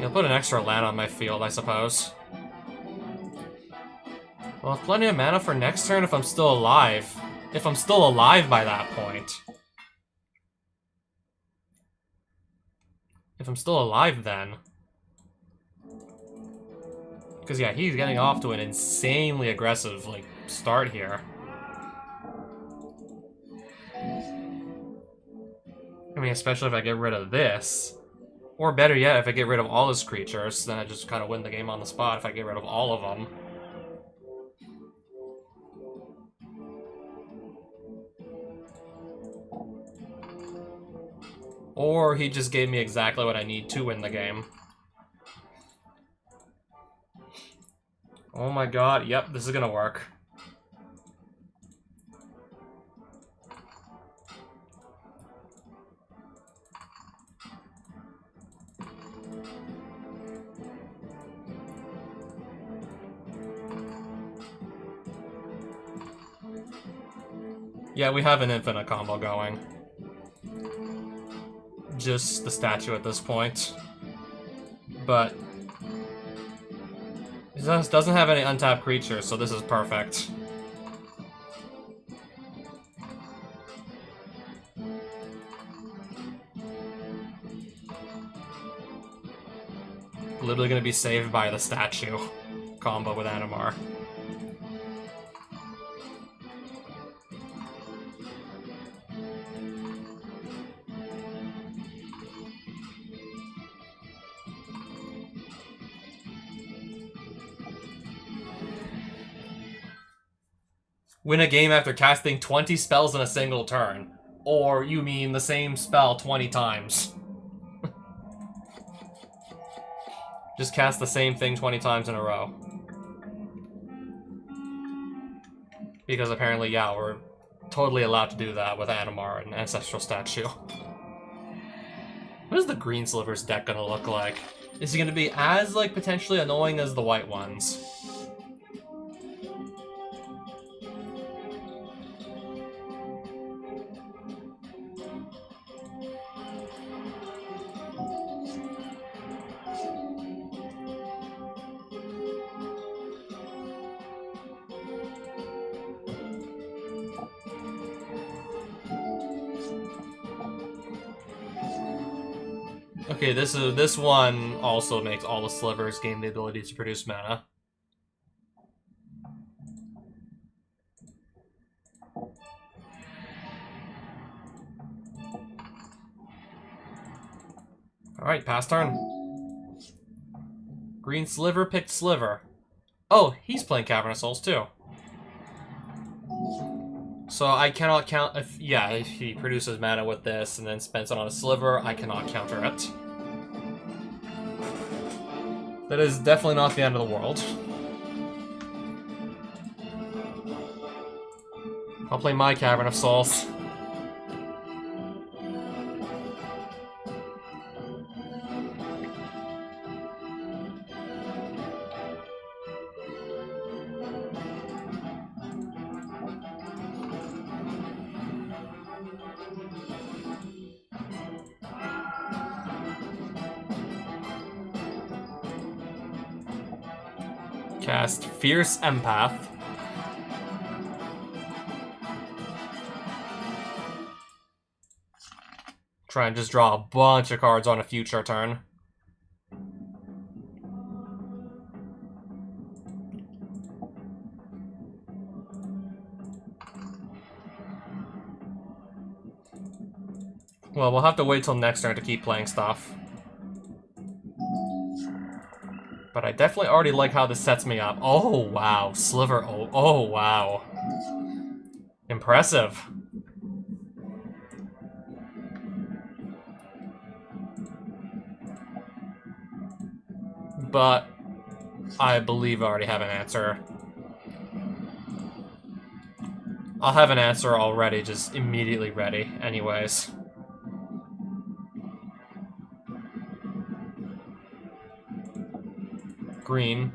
I'll put an extra land on my field, I suppose. Well, I have plenty of mana for next turn if I'm still alive. If I'm still alive by that point. If I'm still alive, then. Because, yeah, he's getting off to an insanely aggressive, like, start here. I mean, especially if I get rid of this. Or better yet, if I get rid of all his creatures, then I just kind of win the game on the spot if I get rid of all of them. Or he just gave me exactly what I need to win the game. Oh my god, yep, this is gonna work. Yeah, we have an infinite combo going. Just the statue at this point. But it doesn't have any untapped creatures, so this is perfect. Literally gonna be saved by the statue combo with Animar. Win a game after casting 20 spells in a single turn. Or you mean the same spell 20 times. Just cast the same thing 20 times in a row. Because apparently, yeah, we're totally allowed to do that with Animar and Ancestral Statue. What is the Green Slivers deck gonna look like? Is he gonna be as, like, potentially annoying as the white ones? Okay, this one also makes all the slivers gain the ability to produce mana. Alright, pass turn. Green Sliver picked Sliver. Oh, he's playing Cavern of Souls too. So I cannot count if he produces mana with this and then spends it on a Sliver, I cannot counter it. That is definitely not the end of the world. I'll play my Cavern of Souls. Cast Fierce Empath. Try and just draw a bunch of cards on a future turn. Well, we'll have to wait till next turn to keep playing stuff. But I definitely already like how this sets me up. Oh, wow. Sliver. Oh, wow. Impressive. But I believe I already have an answer. I'll have an answer already, just immediately ready, anyways. Green.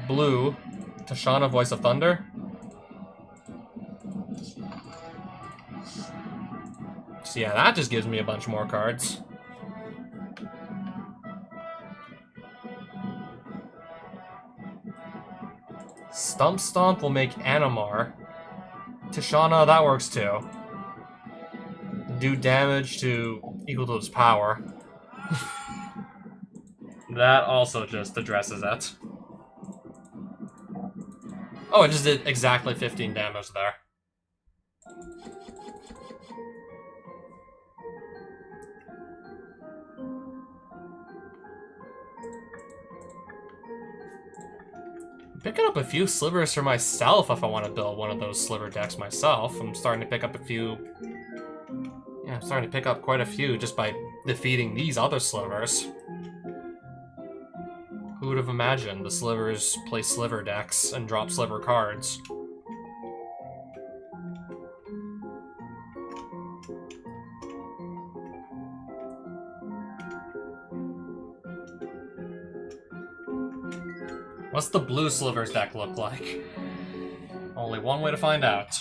Blue. Tashana, Voice of Thunder. So yeah, that just gives me a bunch more cards. Stump Stomp will make Animar. Tashana, that works too. Do damage to equal to its power. That also just addresses it. Oh, it just did exactly 15 damage there. Picking up a few slivers for myself if I want to build one of those sliver decks myself. I'm starting to pick up a few... Yeah, I'm starting to pick up quite a few just by defeating these other slivers. Who would have imagined the slivers play sliver decks and drop sliver cards? What's the blue slivers deck look like? Only one way to find out.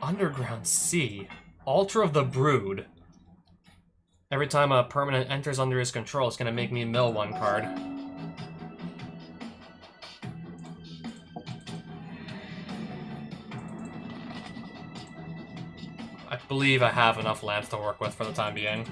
Underground Sea. Altar of the Brood. Every time a permanent enters under his control, it's gonna make me mill one card. I believe I have enough lands to work with for the time being.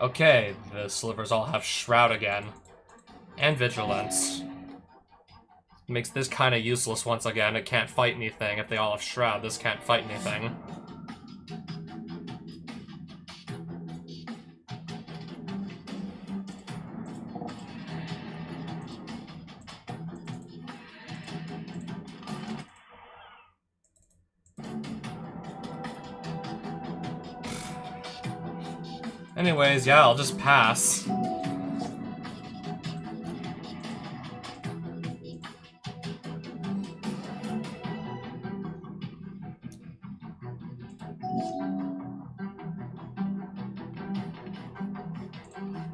Okay, the slivers all have Shroud again. And Vigilance. Makes this kind of useless once again. It can't fight anything. If they all have Shroud, this can't fight anything. Anyways, yeah, I'll just pass.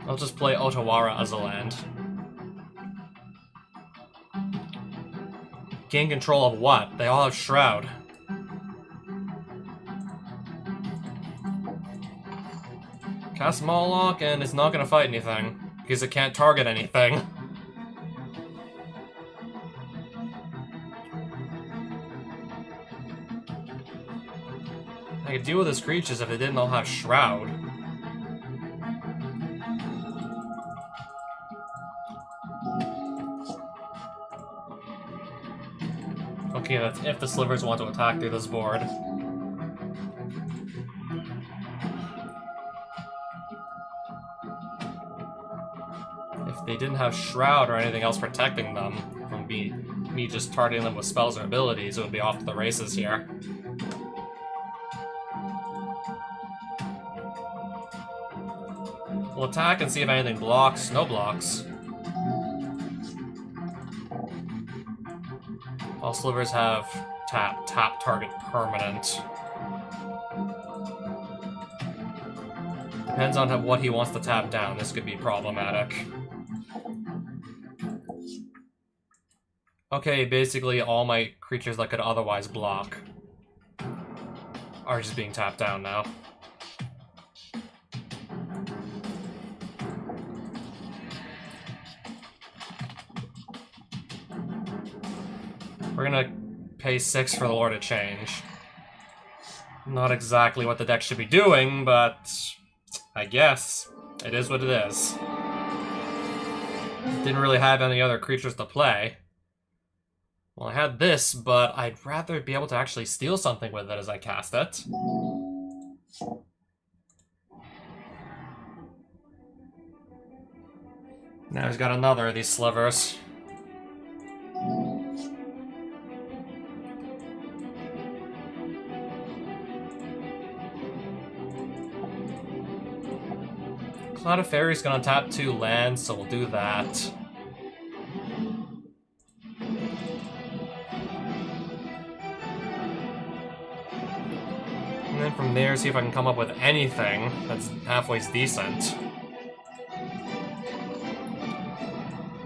I'll just play Otawara as a land. Gain control of what? They all have Shroud. Cast Moloch, and it's not gonna fight anything, because it can't target anything. I could deal with his creatures if they didn't all have Shroud. Okay, that's if the slivers want to attack through this board. If they didn't have Shroud or anything else protecting them from me just targeting them with spells or abilities, it would be off to the races here. We'll attack and see if anything blocks. No blocks. All slivers have tap target permanent. Depends on what he wants to tap down. This could be problematic. Okay, basically all my creatures that could otherwise block are just being tapped down now. We're pay 6 for the Lord of Change. Not exactly what the deck should be doing, but I guess it is what it is. Didn't really have any other creatures to play. Well, I had this, but I'd rather be able to actually steal something with it as I cast it. Now he's got another of these slivers. Cloud of Fairy's gonna tap 2 lands, so we'll do that. And then from there, see if I can come up with anything that's halfway decent.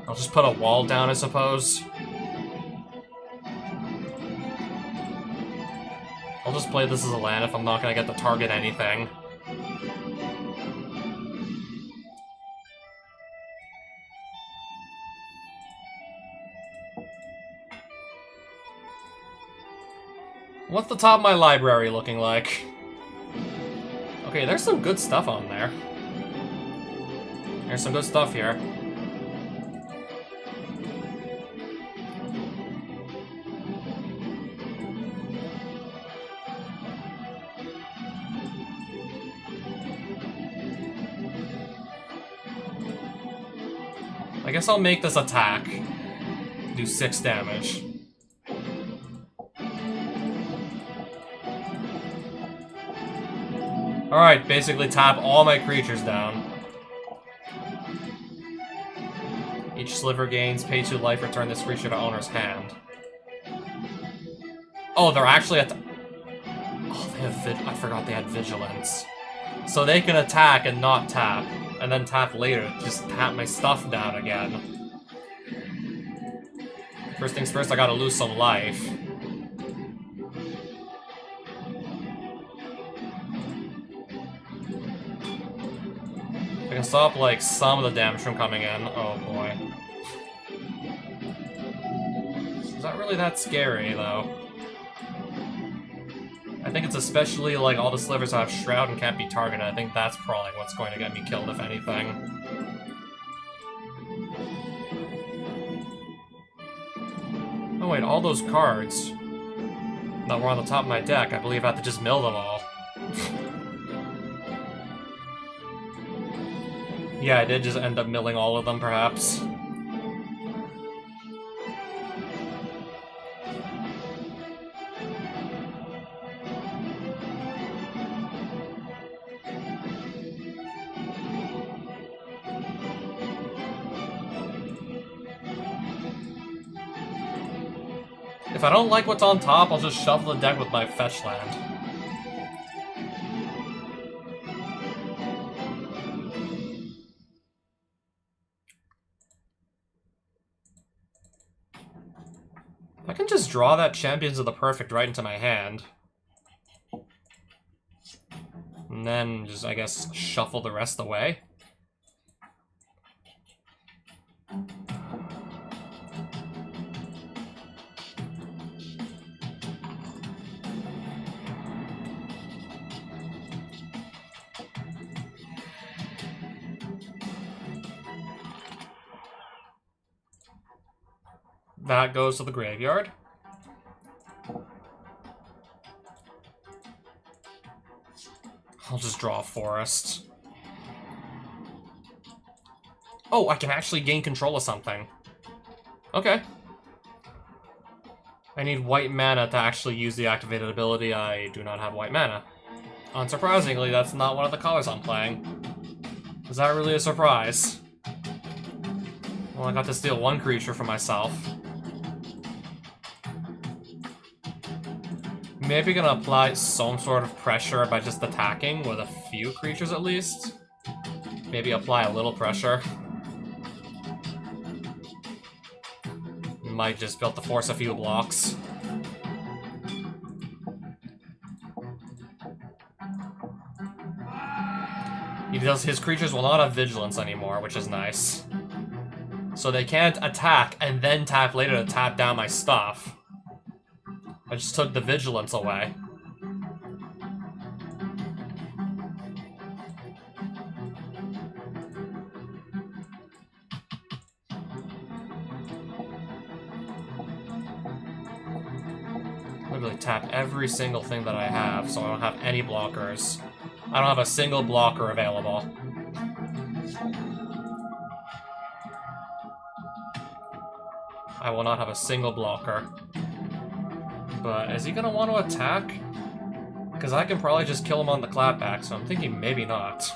I'll just put a wall down, I suppose. I'll just play this as a land if I'm not gonna get to target anything. What's the top of my library looking like? Okay, there's some good stuff on there. There's some good stuff here. I guess I'll make this attack. Do 6 damage. Alright, basically tap all my creatures down. Each sliver gains pay 2 life, return this creature to owner's hand. Oh, they're actually at. Oh, they have I forgot they had vigilance. So they can attack and not tap, and then tap later, just tap my stuff down again. First things first, I gotta lose some life. I can stop, like, some of the damage from coming in. Oh, boy. Is that really that scary, though? I think it's especially, like, all the slivers have Shroud and can't be targeted. I think that's probably what's going to get me killed, if anything. Oh, wait, all those cards that were on the top of my deck, I believe I have to just mill them all. Yeah, I did just end up milling all of them, perhaps. If I don't like what's on top, I'll just shuffle the deck with my fetch land. I can just draw that Champions of the Perfect right into my hand. And then just, I guess, shuffle the rest away. That goes to the graveyard. I'll just draw a forest. Oh, I can actually gain control of something. Okay. I need white mana to actually use the activated ability. I do not have white mana. Unsurprisingly, that's not one of the colors I'm playing. Is that really a surprise? Well, I got to steal 1 creature for myself. Maybe gonna apply some sort of pressure by just attacking with a few creatures at least. Maybe apply a little pressure. Might just be able to force a few blocks. His creatures will not have vigilance anymore, which is nice. So they can't attack and then tap later to tap down my stuff. I just took the vigilance away. Literally tap every single thing that I have, so I don't have any blockers. I don't have a single blocker available. I will not have a single blocker. But is he gonna want to attack? Because I can probably just kill him on the clapback, so I'm thinking maybe not.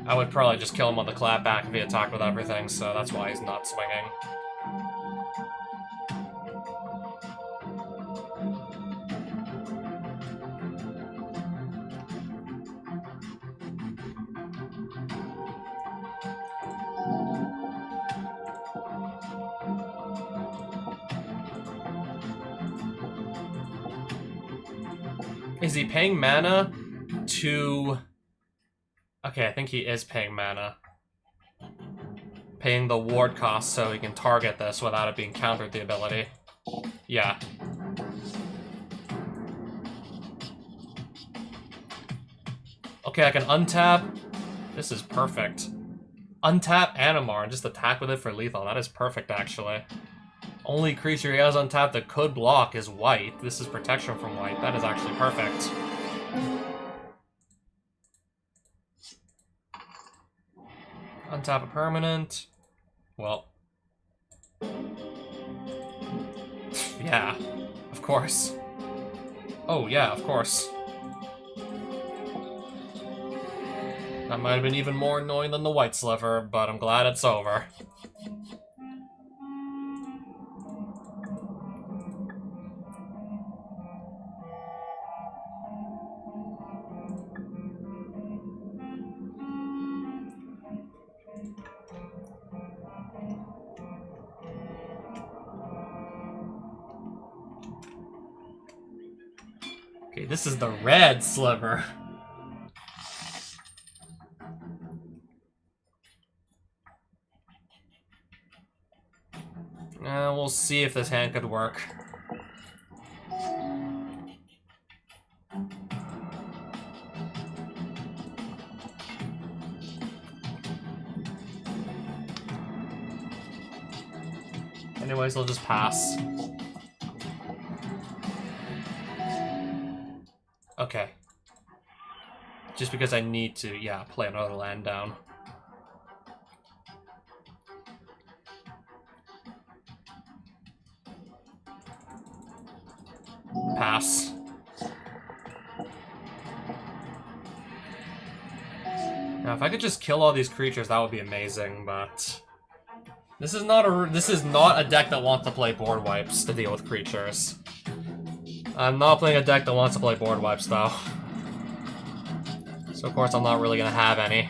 I would probably just kill him on the clapback if he attacked with everything, so that's why he's not swinging. Is he paying mana to... Okay, I think he is paying mana. Paying the ward cost so he can target this without it being countered the ability. Yeah. Okay, I can untap. This is perfect. Untap Animar and just attack with it for lethal. That is perfect, actually. Only creature he has untapped that could block is white. This is protection from white. That is actually perfect. Untap a permanent. Well. Yeah, of course. Oh, yeah, of course. That might have been even more annoying than the white sliver, but I'm glad it's over. Okay, this is the red sliver. We'll see if this hand could work. Anyways, I'll just pass. Okay. Just because I need to, yeah, play another land down. Pass. Now, if I could just kill all these creatures, that would be amazing, but... This is not a deck that wants to play board wipes to deal with creatures. I'm not playing a deck that wants to play board wipes, though. So, of course, I'm not really gonna have any.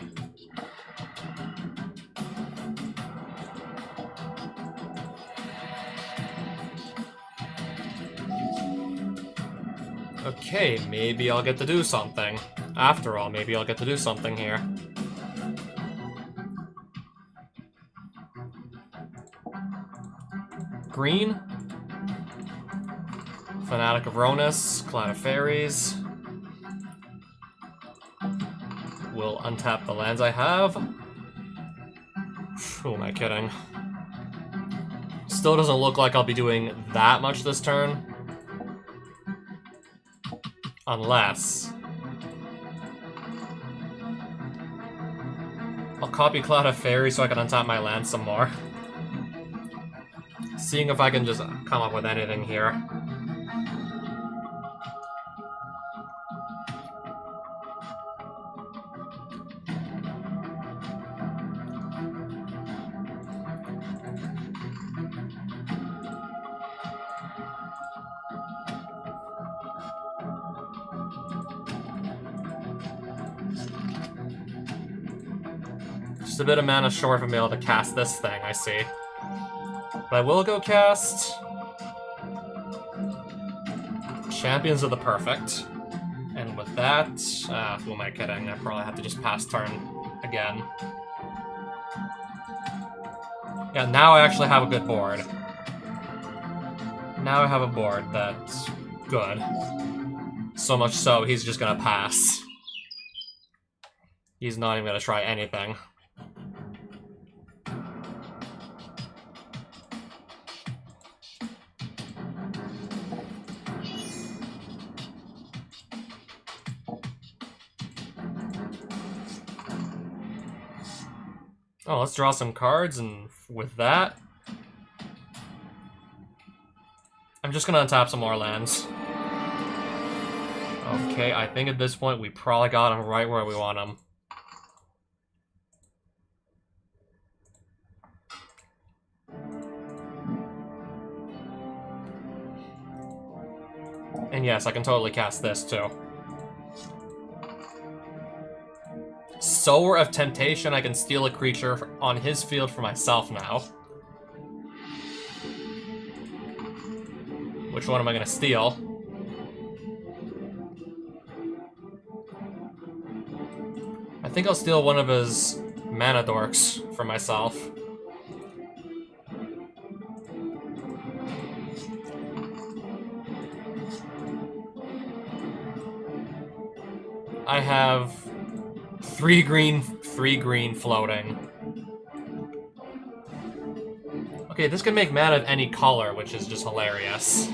Okay, maybe I'll get to do something. After all, maybe I'll get to do something here. Green. Fanatic of Ronus, Clan of Fairies. Will untap the lands I have. Who am I kidding? Still doesn't look like I'll be doing that much this turn. Unless... I'll copy Cloud of Fairies so I can untap my land some more. Seeing if I can just come up with anything here. Just a bit of mana short from being able to cast this thing, I see. But I will go cast... Champions of the Perfect. And with that... who am I kidding? I probably have to just pass turn again. Yeah, now I actually have a good board. Now I have a board that's good. So much so, he's just gonna pass. He's not even gonna try anything. Oh, let's draw some cards, and with that, I'm just gonna untap some more lands. Okay, I think at this point we probably got him right where we want him. And yes, I can totally cast this too. Sower of Temptation, I can steal a creature on his field for myself now. Which one am I gonna steal? I think I'll steal one of his mana dorks for myself. I have 3 green floating. Okay, this can make mana of any color, which is just hilarious.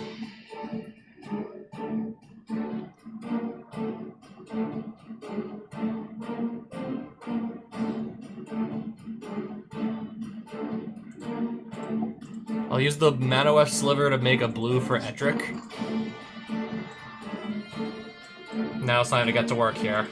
I'll use the Manawef Sliver to make a blue for Edric. Now it's time to get to work here.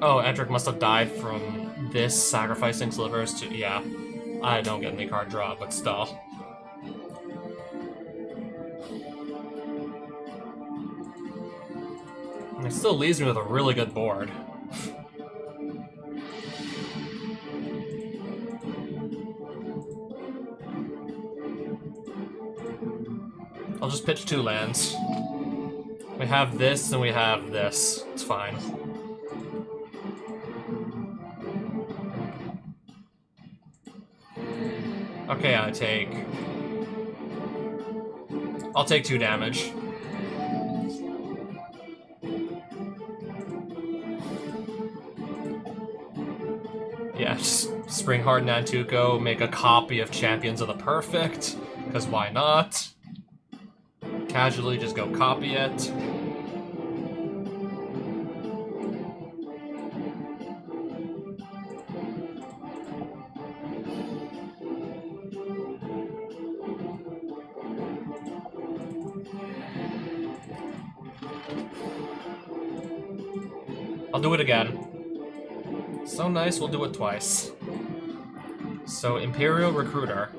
Oh, Edric must have died from this sacrificing slivers to... yeah. I don't get any card draw, but still. It still leaves me with a really good board. I'll just pitch 2 lands. We have this and we have this. It's fine. Okay, I'll take 2 damage. Yeah, just Springheart Nantuko, make a copy of Champions of the Perfect, because why not? Casually just go copy it. I'll do it again. So nice, we'll do it twice. So, Imperial Recruiter.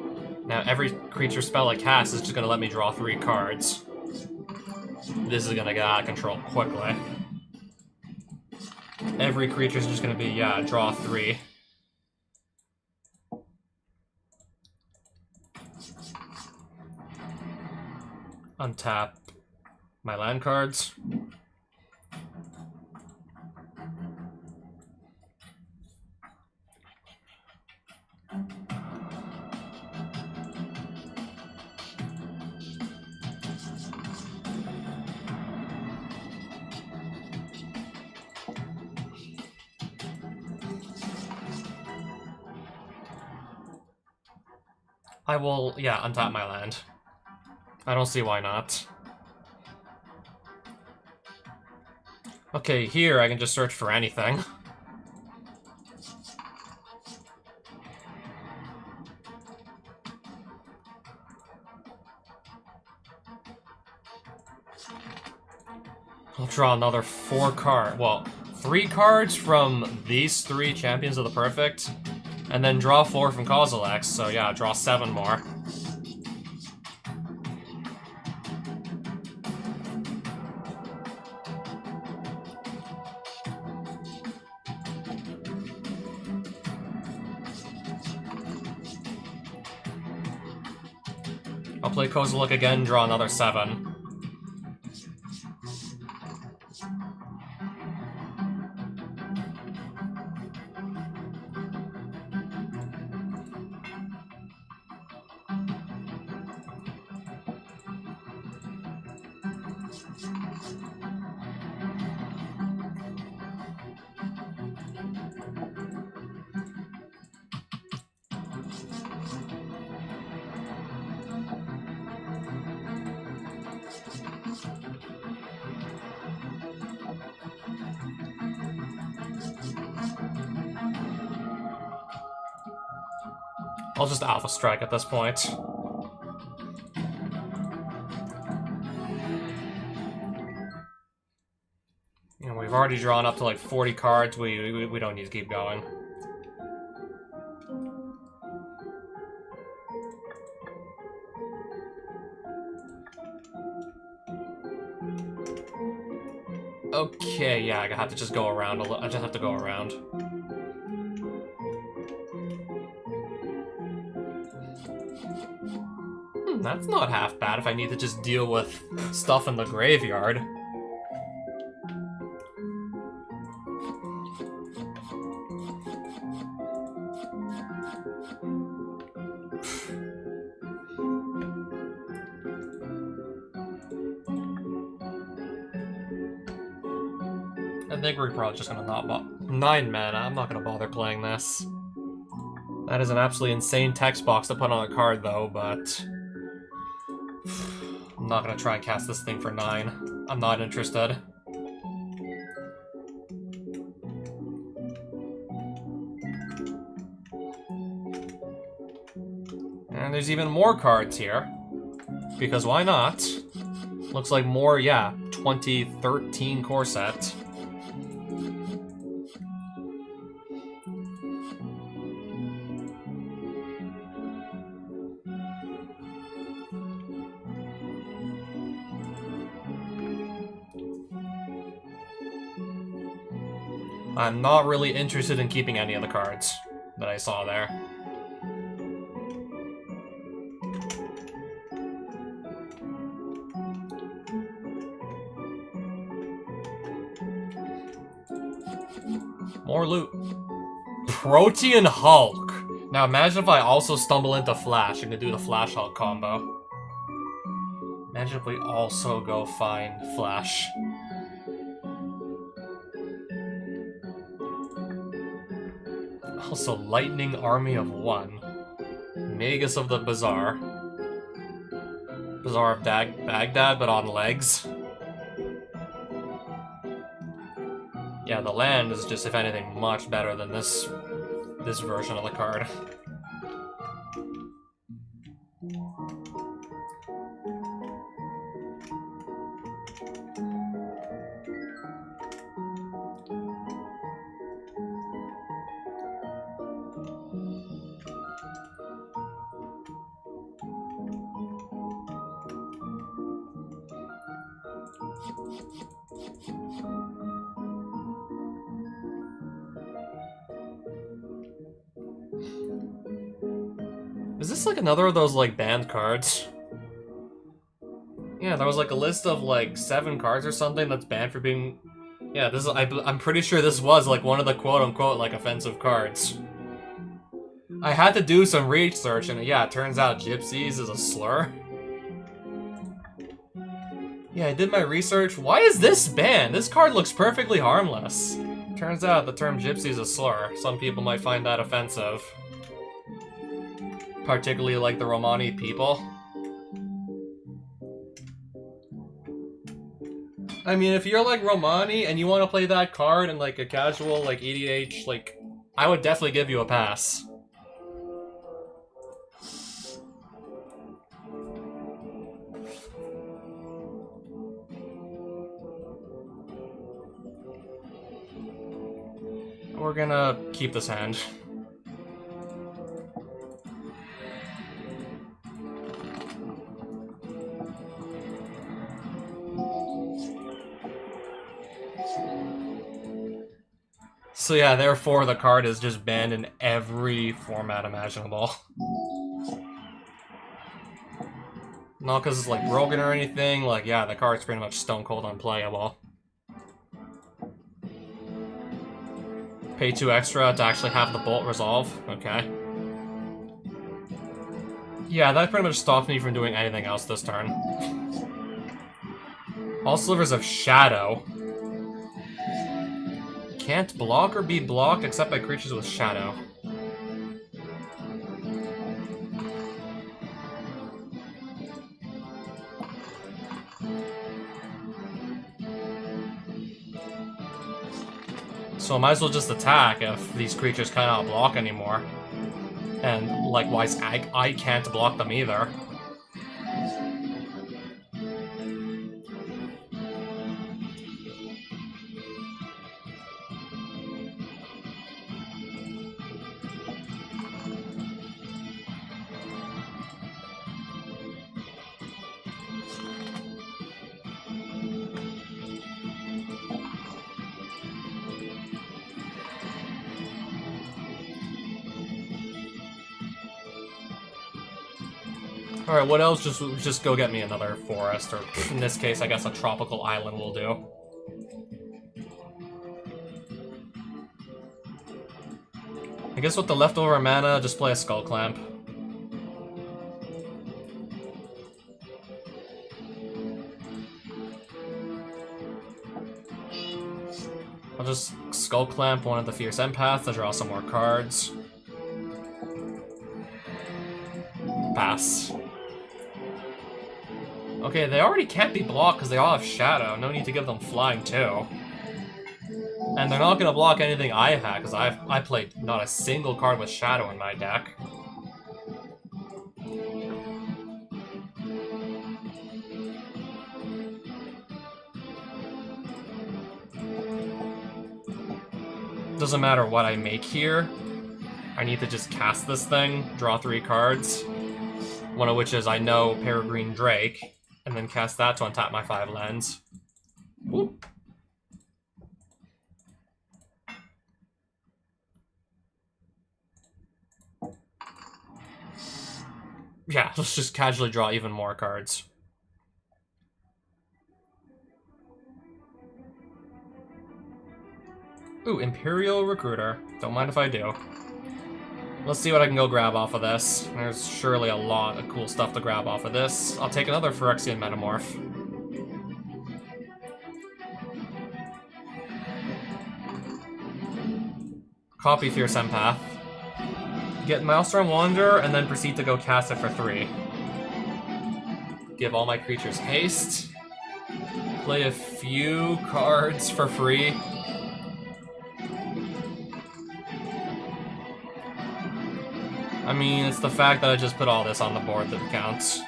Now, every creature spell I cast is just gonna let me draw 3 cards. This is gonna get out of control quickly. Every creature's just gonna be, yeah, draw 3. Untap my land cards. I will, yeah, untap my land. I don't see why not. Okay, here I can just search for anything. I'll draw another 4 cards. Well, 3 cards from these 3 Champions of the Perfect, and then draw 4 from Kozilek, so yeah, draw 7 more. I'll play Kozilek again, draw another 7. I'll just Alpha Strike at this point. You know, we've already drawn up to like 40 cards, we don't need to keep going. Okay, yeah, I have to just go around a little. I just have to go around. That's not half bad if I need to just deal with stuff in the graveyard. I think we're probably just gonna not 9 mana. I'm not gonna bother playing this. That is an absolutely insane text box to put on a card, though, but I'm not gonna try and cast this thing for 9. I'm not interested. And there's even more cards here. Because why not? Looks like more, yeah, 2013 core set. I'm not really interested in keeping any of the cards that I saw there. More loot. Protean Hulk. Now imagine if I also stumble into Flash and can do the Flash Hulk combo. Imagine if we also go find Flash. Also, Lightning Army of One. Magus of the Bazaar. Bazaar of Baghdad, but on legs. Yeah, the land is just, if anything, much better than this version of the card. Is this like another of those like banned cards? Yeah, there was like a list of like 7 cards or something that's banned for being... Yeah, this is, I'm pretty sure this was like one of the quote-unquote like offensive cards. I had to do some research and yeah, it turns out gypsies is a slur. Yeah, I did my research. Why is this banned? This card looks perfectly harmless. Turns out the term gypsy is a slur. Some people might find that offensive. Particularly like the Romani people. I mean, if you're like Romani and you want to play that card in like a casual like EDH, like, I would definitely give you a pass. We're gonna keep this hand. So yeah, therefore the card is just banned in every format imaginable. Not because it's like broken or anything, like, yeah, the card's pretty much stone cold unplayable. Pay 2 extra to actually have the bolt resolve. Okay. Yeah, that pretty much stops me from doing anything else this turn. All slivers of shadow. Can't block or be blocked except by creatures with shadow. So I might as well just attack if these creatures cannot block anymore. And likewise, I can't block them either. Alright, what else? Just go get me another forest, or in this case, I guess a tropical island will do. I guess with the leftover mana, just play a Skull Clamp. I'll just Skull Clamp one of the Fierce Empaths to draw some more cards. Pass. Okay, they already can't be blocked because they all have shadow. No need to give them flying too. And they're not gonna block anything I have because I played not a single card with shadow in my deck. Doesn't matter what I make here. I need to just cast this thing, draw 3 cards. One of which is, I know, Peregrine Drake. And then cast that to untap my 5 lands. Whoop. Yeah, let's just casually draw even more cards. Ooh, Imperial Recruiter. Don't mind if I do. Let's see what I can go grab off of this. There's surely a lot of cool stuff to grab off of this. I'll take another Phyrexian Metamorph. Copy Fierce Empath. Get Maelstrom Wanderer, and then proceed to go cast it for 3. Give all my creatures haste. Play a few cards for free. I mean, it's the fact that I just put all this on the board that counts.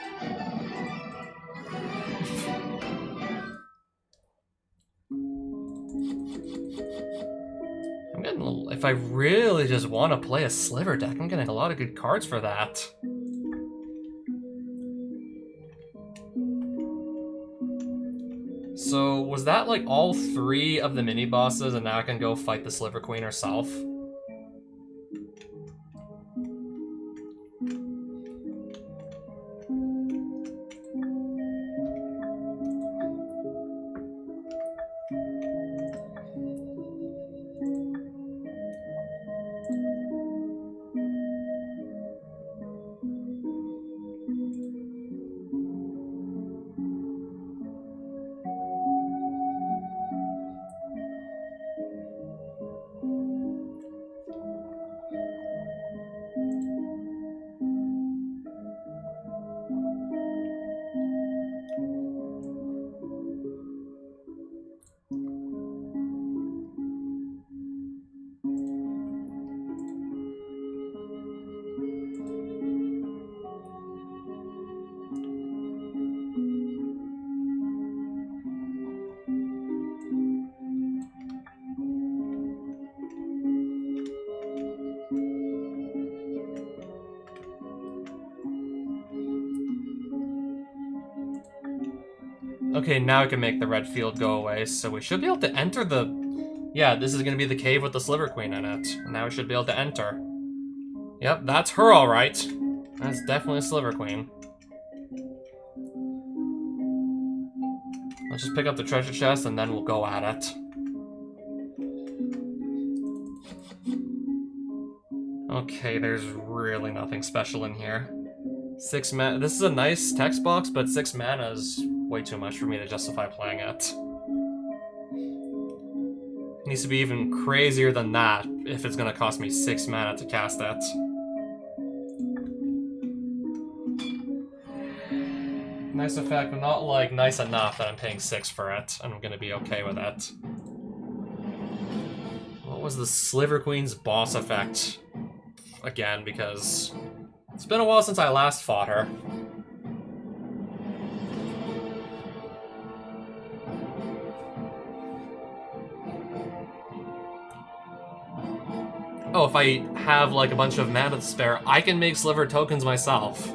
I'm getting a little, if I really just want to play a sliver deck, I'm getting a lot of good cards for that. So, was that like all 3 of the mini-bosses and now I can go fight the Sliver Queen herself? Okay, now I can make the red field go away, so we should be able to enter the... Yeah, this is going to be the cave with the Sliver Queen in it. And now we should be able to enter. Yep, that's her alright. That's definitely a Sliver Queen. Let's just pick up the treasure chest and then we'll go at it. Okay, there's really nothing special in here. 6 mana. This is a nice text box, but 6 mana is way too much for me to justify playing it. It needs to be even crazier than that if it's gonna cost me 6 mana to cast it. Nice effect, but not like nice enough that I'm paying 6 for it, and I'm gonna be okay with it. What was the Sliver Queen's boss effect? Again, because it's been a while since I last fought her. Oh, if I have like a bunch of mana to spare, I can make sliver tokens myself.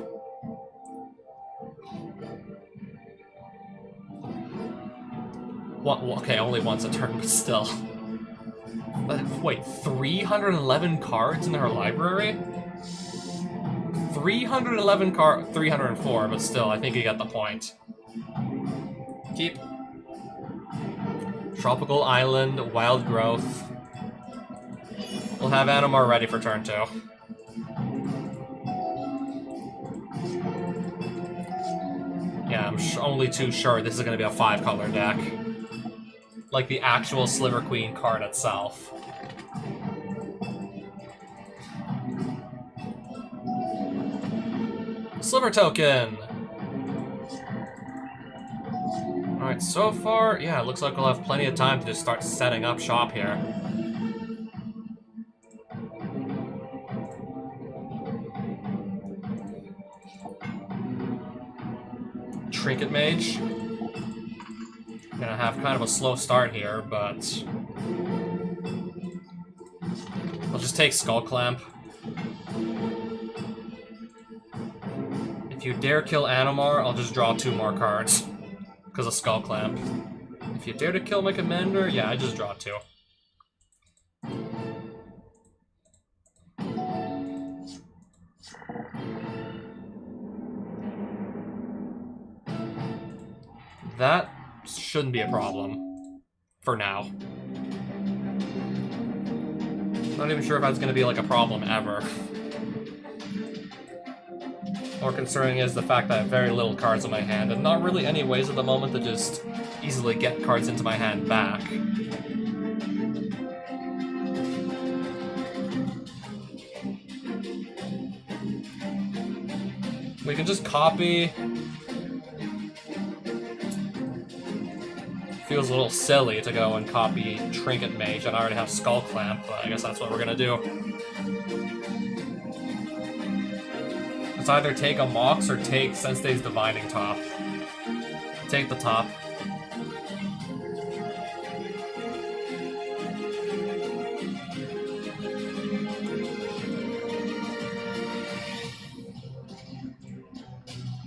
Okay, only once a turn, but still. But wait, 311 cards in her library? 311 304, but still, I think you get the point. Keep. Tropical Island, Wild Growth. We'll have Animar ready for turn 2. Yeah, I'm only too sure this is going to be a 5-color deck. Like the actual Sliver Queen card itself. Sliver token! Alright, so far, yeah, it looks like we'll have plenty of time to just start setting up shop here. Trinket Mage. Gonna have kind of a slow start here, but I'll just take Skull Clamp. If you dare kill Animar, I'll just draw 2 more cards because of Skull Clamp. If you dare to kill my commander, yeah, I just draw 2. That shouldn't be a problem. For now. Not even sure if that's going to be like a problem ever. More concerning is the fact that I have very little cards in my hand, and not really any ways at the moment to just easily get cards into my hand back. We can just copy. Feels a little silly to go and copy Trinket Mage, and I already have Skull Clamp, but I guess that's what we're gonna do. Let's either take a Mox or take Sensei's Divining Top. Take the top.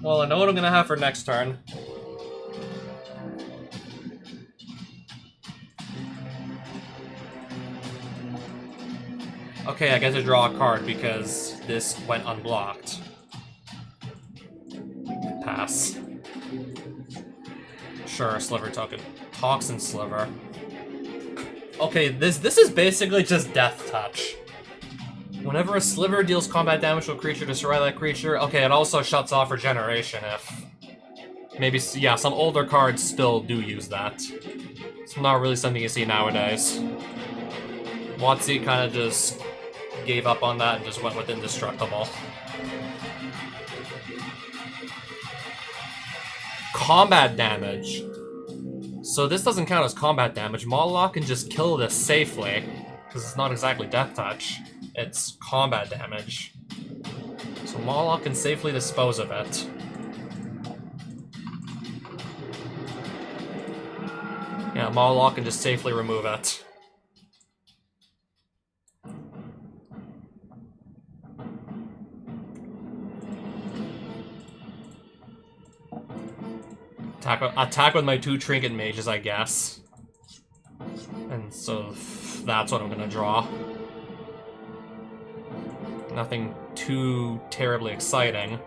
Well, I know what I'm gonna have for next turn. Okay, I get to draw a card because this went unblocked. Pass. Sure, Sliver token. Toxin Sliver. Okay, this is basically just Death Touch. Whenever a Sliver deals combat damage to a creature, destroy that creature. Okay, it also shuts off Regeneration if... Maybe, yeah, some older cards still do use that. It's not really something you see nowadays. WotC kind of just gave up on that and just went with Indestructible. Combat damage. So this doesn't count as combat damage. Moloch can just kill this safely, because it's not exactly Death Touch. It's combat damage. So Moloch can safely dispose of it. Yeah, Moloch can just safely remove it. Attack with my 2 Trinket Mages, I guess. And so that's what I'm gonna draw. Nothing too terribly exciting.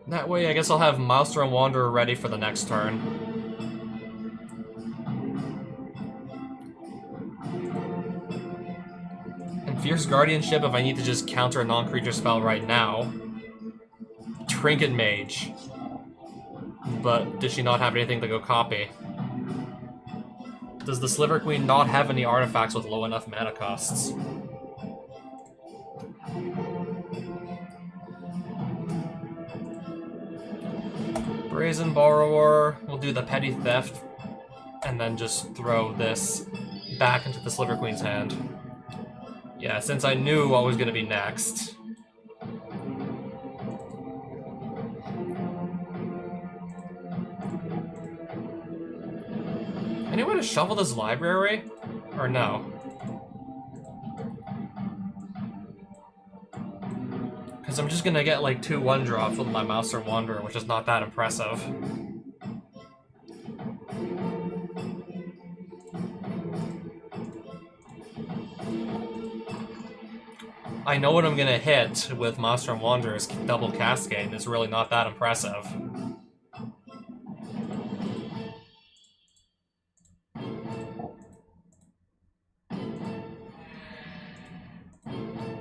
That way, I guess I'll have Master and Wanderer ready for the next turn. And Fierce Guardianship if I need to just counter a non-creature spell right now. Trinket Mage. But did she not have anything to go copy? Does the Sliver Queen not have any artifacts with low enough mana costs? Brazen Borrower, we'll do the Petty Theft, and then just throw this back into the Sliver Queen's hand. Yeah, since I knew what was going to be next. Any way to shuffle this library? Or no? Because I'm just gonna get like 2 1-drops with my Master Wanderer, which is not that impressive. I know what I'm gonna hit with Master and Wanderer's double Cascade, and it's really not that impressive.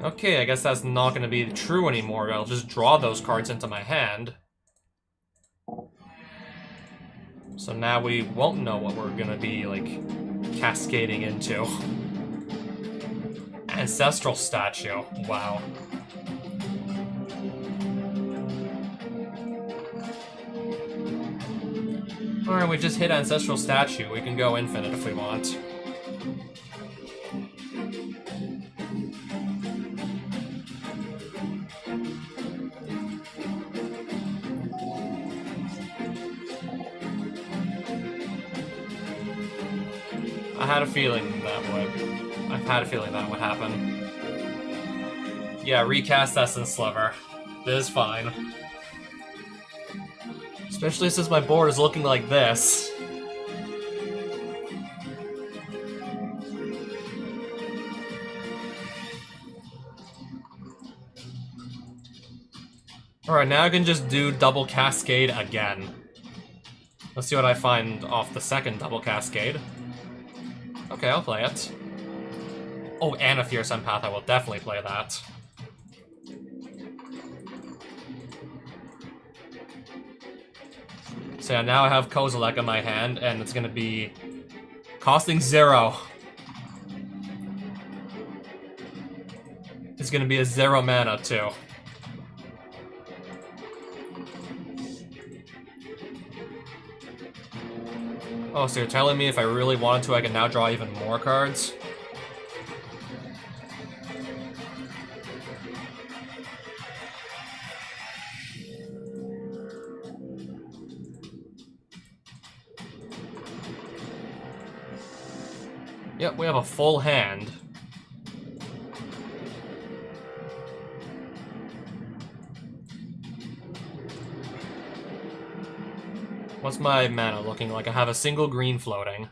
Okay, I guess that's not gonna be true anymore. I'll just draw those cards into my hand. So now we won't know what we're gonna be, like, cascading into. Ancestral Statue. Wow. Alright, we just hit Ancestral Statue. We can go infinite if we want. I had a feeling that would. I've had a feeling that would happen. Yeah, recast Essence Sliver. This is fine. Especially since my board is looking like this. Alright, now I can just do double Cascade again. Let's see what I find off the second double Cascade. Okay, I'll play it. Oh, and a Fierce Empath, I will definitely play that. So yeah, now I have Kozilek in my hand, and it's gonna be costing 0. It's gonna be a 0 mana too. Oh, so you're telling me if I really wanted to, I can now draw even more cards? Yep, we have a full hand. What's my mana looking like? I have a single green floating.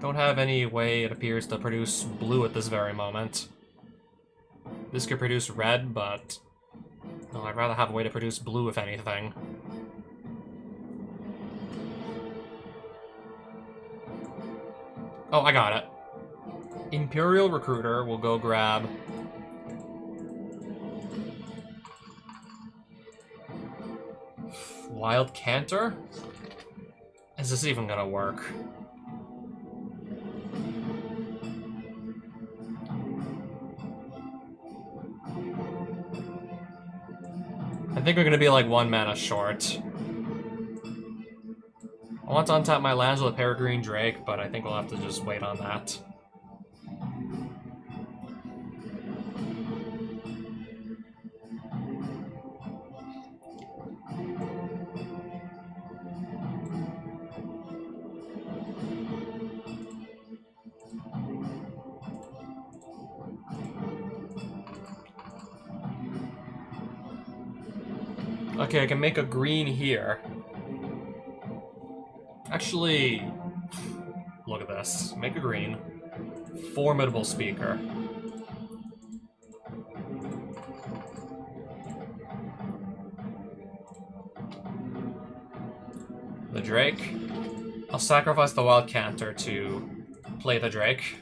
Don't have any way, it appears, to produce blue at this very moment. This could produce red, but... no, I'd rather have a way to produce blue, if anything. Oh, I got it. Imperial Recruiter will go grab... Wild Canter? Is this even gonna work? I think we're gonna be like 1 mana short. I want to untap my lands with Peregrine Drake, but I think we'll have to just wait on that. Okay, I can make a green here. Actually, look at this. Make a green. Formidable Speaker. Drake. I'll sacrifice the Wild Canter to play the Drake.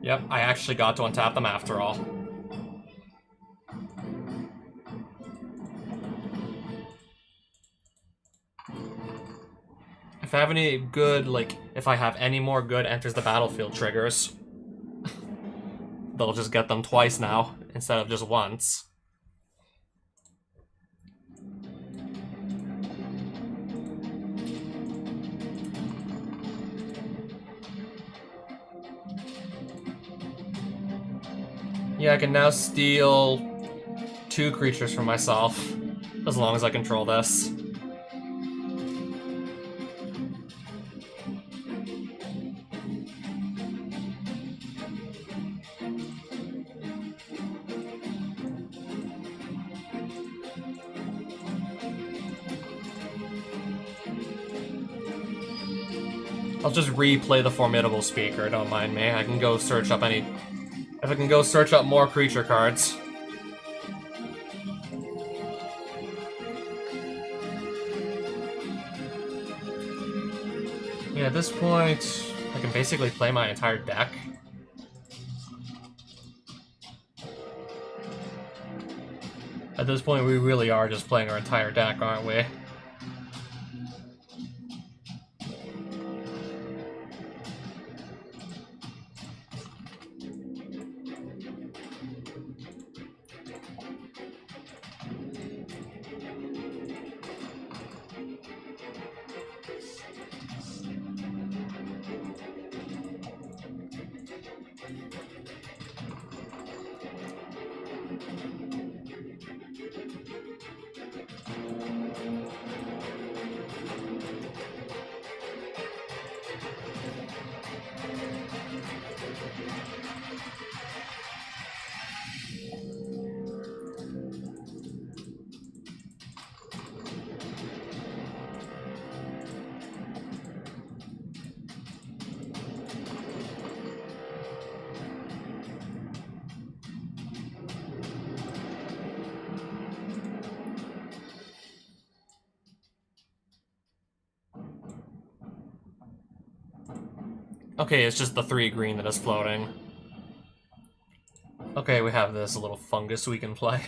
Yep, I actually got to untap them after all. If I have any good, like, if I have any more good enters the battlefield triggers, they'll just get them twice now, instead of just once. Yeah, I can now steal 2 creatures from myself, as long as I control this. I'll just replay the Formidable Speaker, don't mind me. I can go search up any... If I can go search up more creature cards. Yeah, at this point, I can basically play my entire deck. At this point, we really are just playing our entire deck, aren't we? Okay, it's just the 3 green that is floating. Okay, we have this little fungus we can play.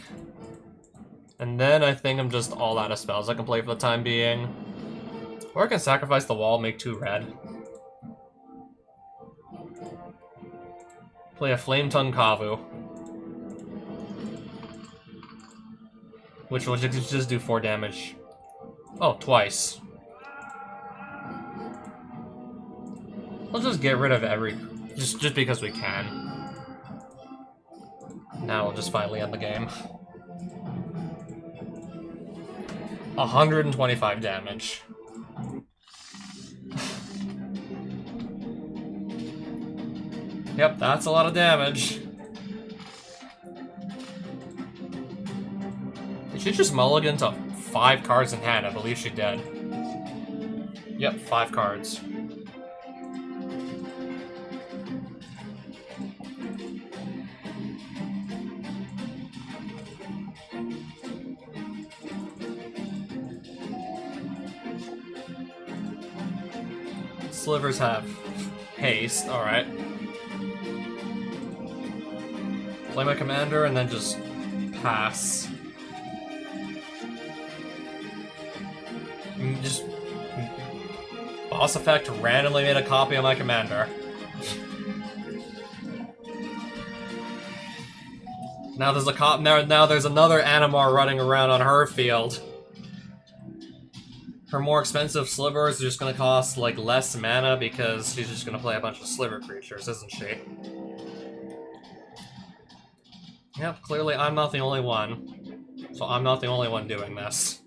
And then I think I'm just all out of spells I can play for the time being. Or I can sacrifice the wall, make 2 red. Play a Flame Tongue Kavu. Which will just do 4 damage. Oh, twice. We'll just get rid of just because we can. Now we'll just finally end the game. 125 damage. Yep, that's a lot of damage. Did she just mulligan to 5 cards in hand? I believe she did. Yep, 5 cards. Slivers have haste, alright. Play my commander and then just pass. Just boss effect randomly made a copy of my commander. Now there's now there's another Animar running around on her field. Her more expensive slivers are just gonna cost, like, less mana because she's just gonna play a bunch of sliver creatures, isn't she? Yep, clearly I'm not the only one. So I'm not the only one doing this.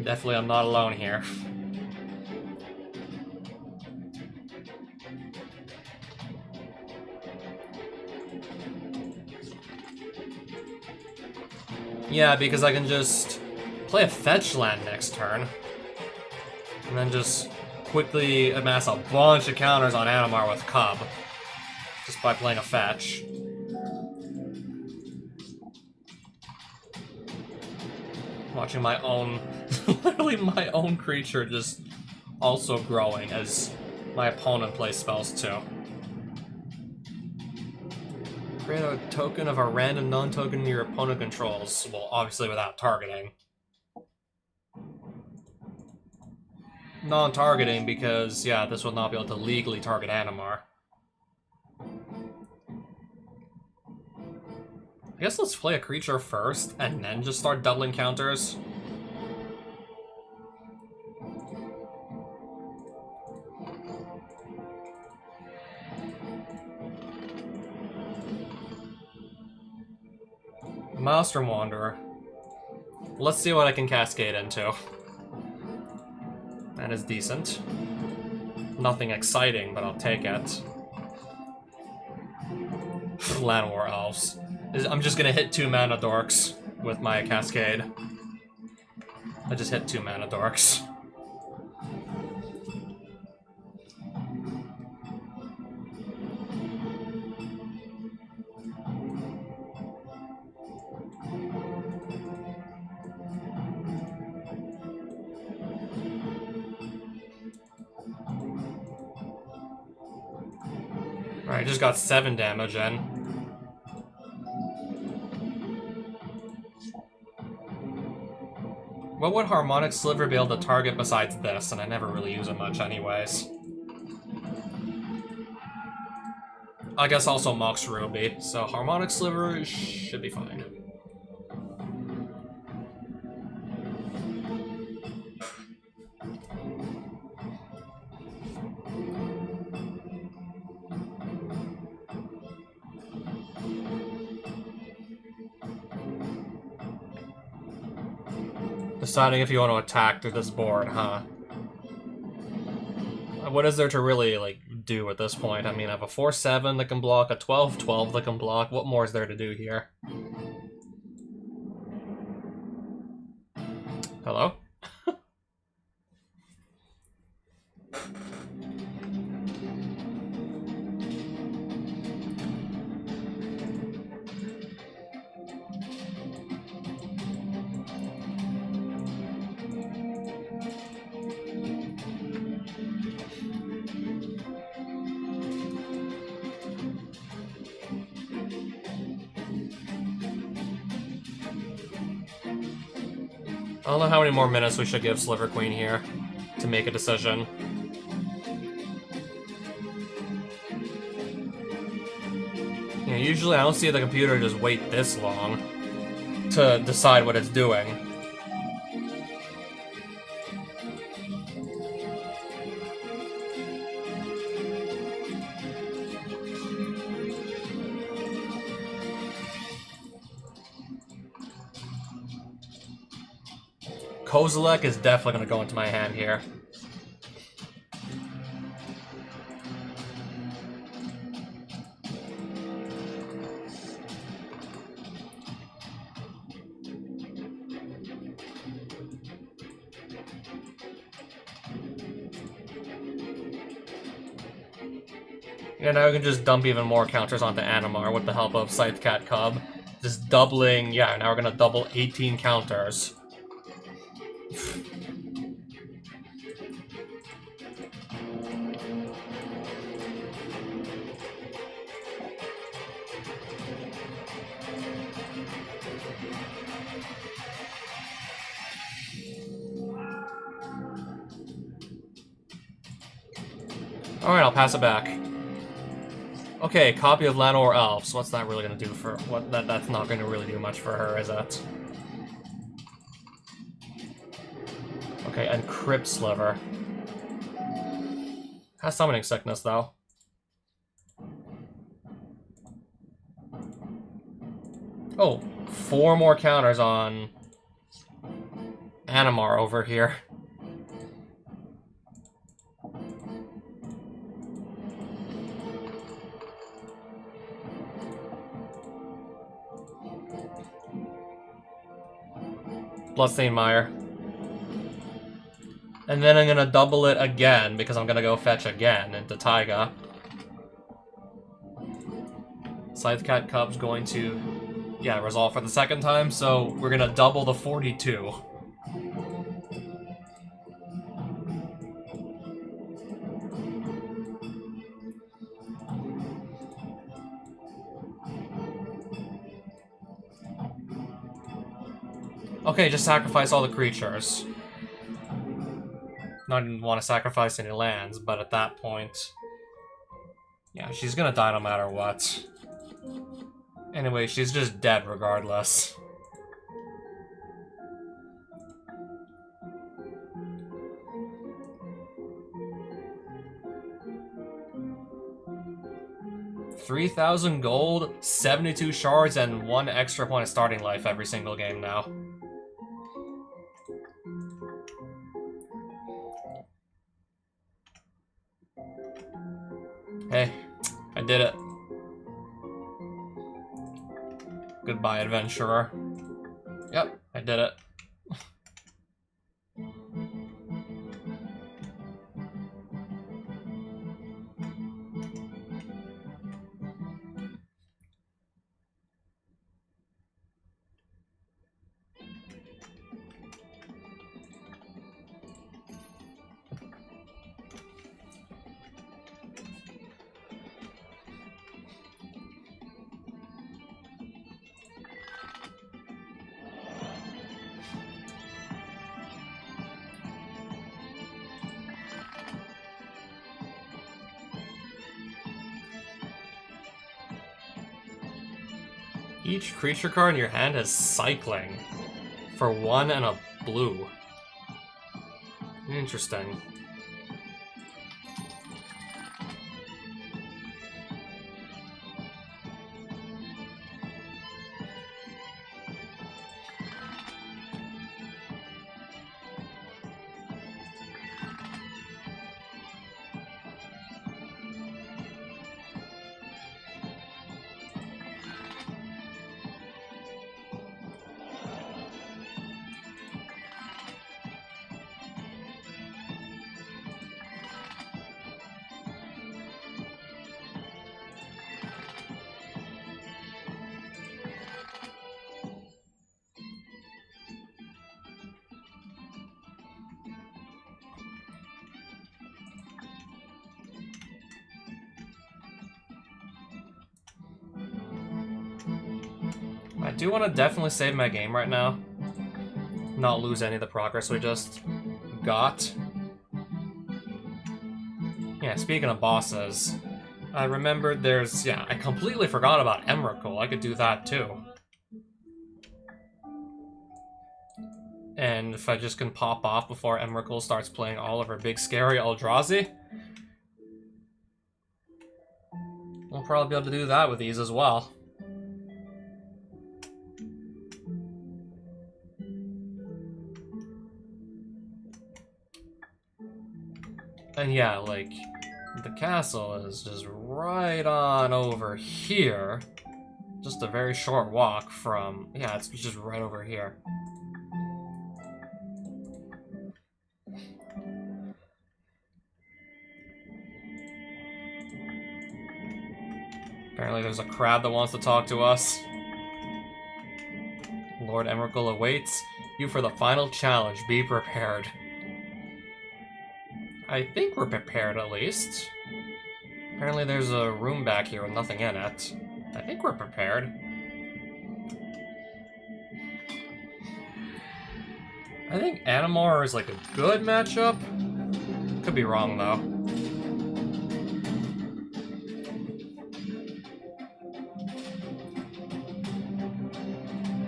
Definitely I'm not alone here. Yeah, because I can just play a fetch land next turn. And then just quickly amass a bunch of counters on Animar with Cub, just by playing a fetch. Watching my own, literally my own creature just also growing as my opponent plays spells too. Create a token of a random non-token your opponent controls. Well, obviously without targeting. Non-targeting because, yeah, this will not be able to legally target Animar. I guess let's play a creature first, and then just start doubling counters. Maelstrom Wanderer. Let's see what I can cascade into. That is decent. Nothing exciting, but I'll take it. Llanowar Elves. I'm just gonna hit 2 mana dorks with my cascade. I just hit 2 mana dorks. Alright, just got 7 damage in. What would Harmonic Sliver be able to target besides this? And I never really use it much anyways. I guess also Mox Ruby, so Harmonic Sliver should be fine. Deciding if you want to attack through this board, huh? What is there to really, like, do at this point? I mean, I have a 4/7 that can block, a 12/12 that can block. What more is there to do here? Hello? I don't know how many more minutes we should give Sliver Queen here to make a decision. Yeah, usually I don't see the computer just wait this long to decide what it's doing. Kozilek is definitely going to go into my hand here. Yeah, now we can just dump even more counters onto Animar with the help of Scythecat Cub. Just doubling, yeah, now we're going to double 18 counters. Alright, I'll pass it back. Okay, copy of Llanowar Elves. What's that really gonna do for what that's not gonna really do much for her, is it? Okay, and Crypt Sliver. Has Summoning Sickness though. Oh, 4 more counters on Animar over here. Bloodstained Mire. And then I'm gonna double it again, because I'm gonna go fetch again into Taiga. Scythecat Cub's going to, yeah, resolve for the second time, so we're gonna double the 42. Okay, just sacrifice all the creatures. Not even want to sacrifice any lands, but at that point... yeah, she's gonna die no matter what. Anyway, she's just dead regardless. $3,000 gold, 72 shards, and 1 extra point of starting life every single game now. Hey, I did it. Goodbye, adventurer. Yep, I did it. Each creature card in your hand has cycling for 1 and a blue. Interesting. I do want to definitely save my game right now. Not lose any of the progress we just got. Yeah, speaking of bosses, I remembered there's... yeah, I completely forgot about Emrakul. I could do that too. And if I just can pop off before Emrakul starts playing all of her big scary Eldrazi, we'll probably be able to do that with these as well. And yeah, like, the castle is just right on over here. Just a very short walk from... yeah, it's just right over here. Apparently there's a crab that wants to talk to us. Lord Emrakul awaits you for the final challenge. Be prepared. I think we're prepared, at least. Apparently there's a room back here with nothing in it. I think we're prepared. I think Animar is like a good matchup. Could be wrong, though.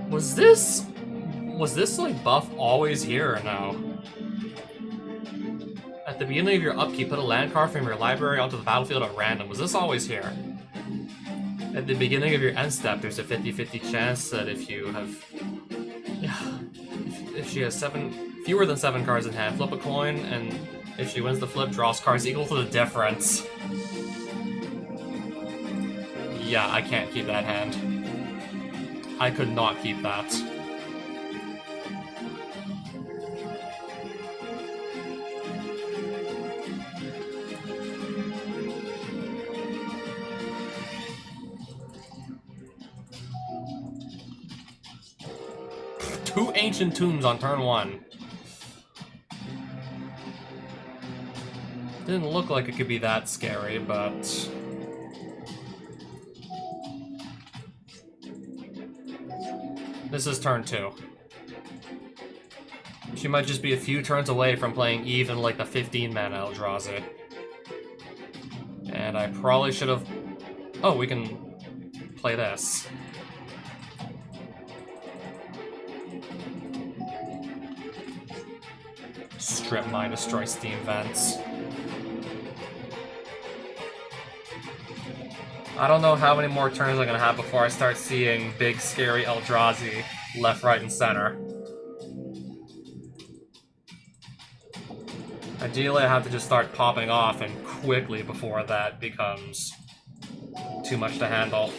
Was this like buff always here or no? At the beginning of your upkeep, put a land card from your library onto the battlefield at random. Was this always here? At the beginning of your end step, there's a 50-50 chance that if you have... yeah, if she has fewer than 7 cards in hand, flip a coin, and if she wins the flip, draws cards equal to the difference. Yeah, I can't keep that hand. I could not keep that. 2 ancient tombs on turn 1. Didn't look like it could be that scary, but... This is turn 2. She might just be a few turns away from playing even like the 15-mana Eldrazi. And I probably should have... Oh, we can play this. Strip Mine, destroy Steam Vents. I don't know how many more turns I'm gonna have before I start seeing big, scary Eldrazi left, right, and center. Ideally, I have to just start popping off and quickly before that becomes too much to handle.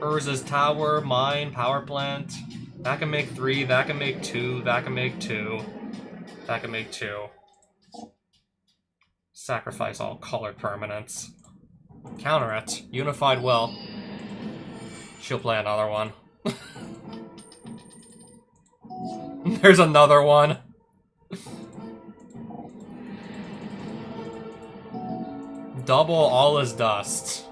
Urza's Tower, Mine, Power Plant. That can make 3, that can make 2, that can make 2. That can make 2. Sacrifice all colored permanents. Counter it. Unified Will. She'll play another one. There's another one. Double all is dust.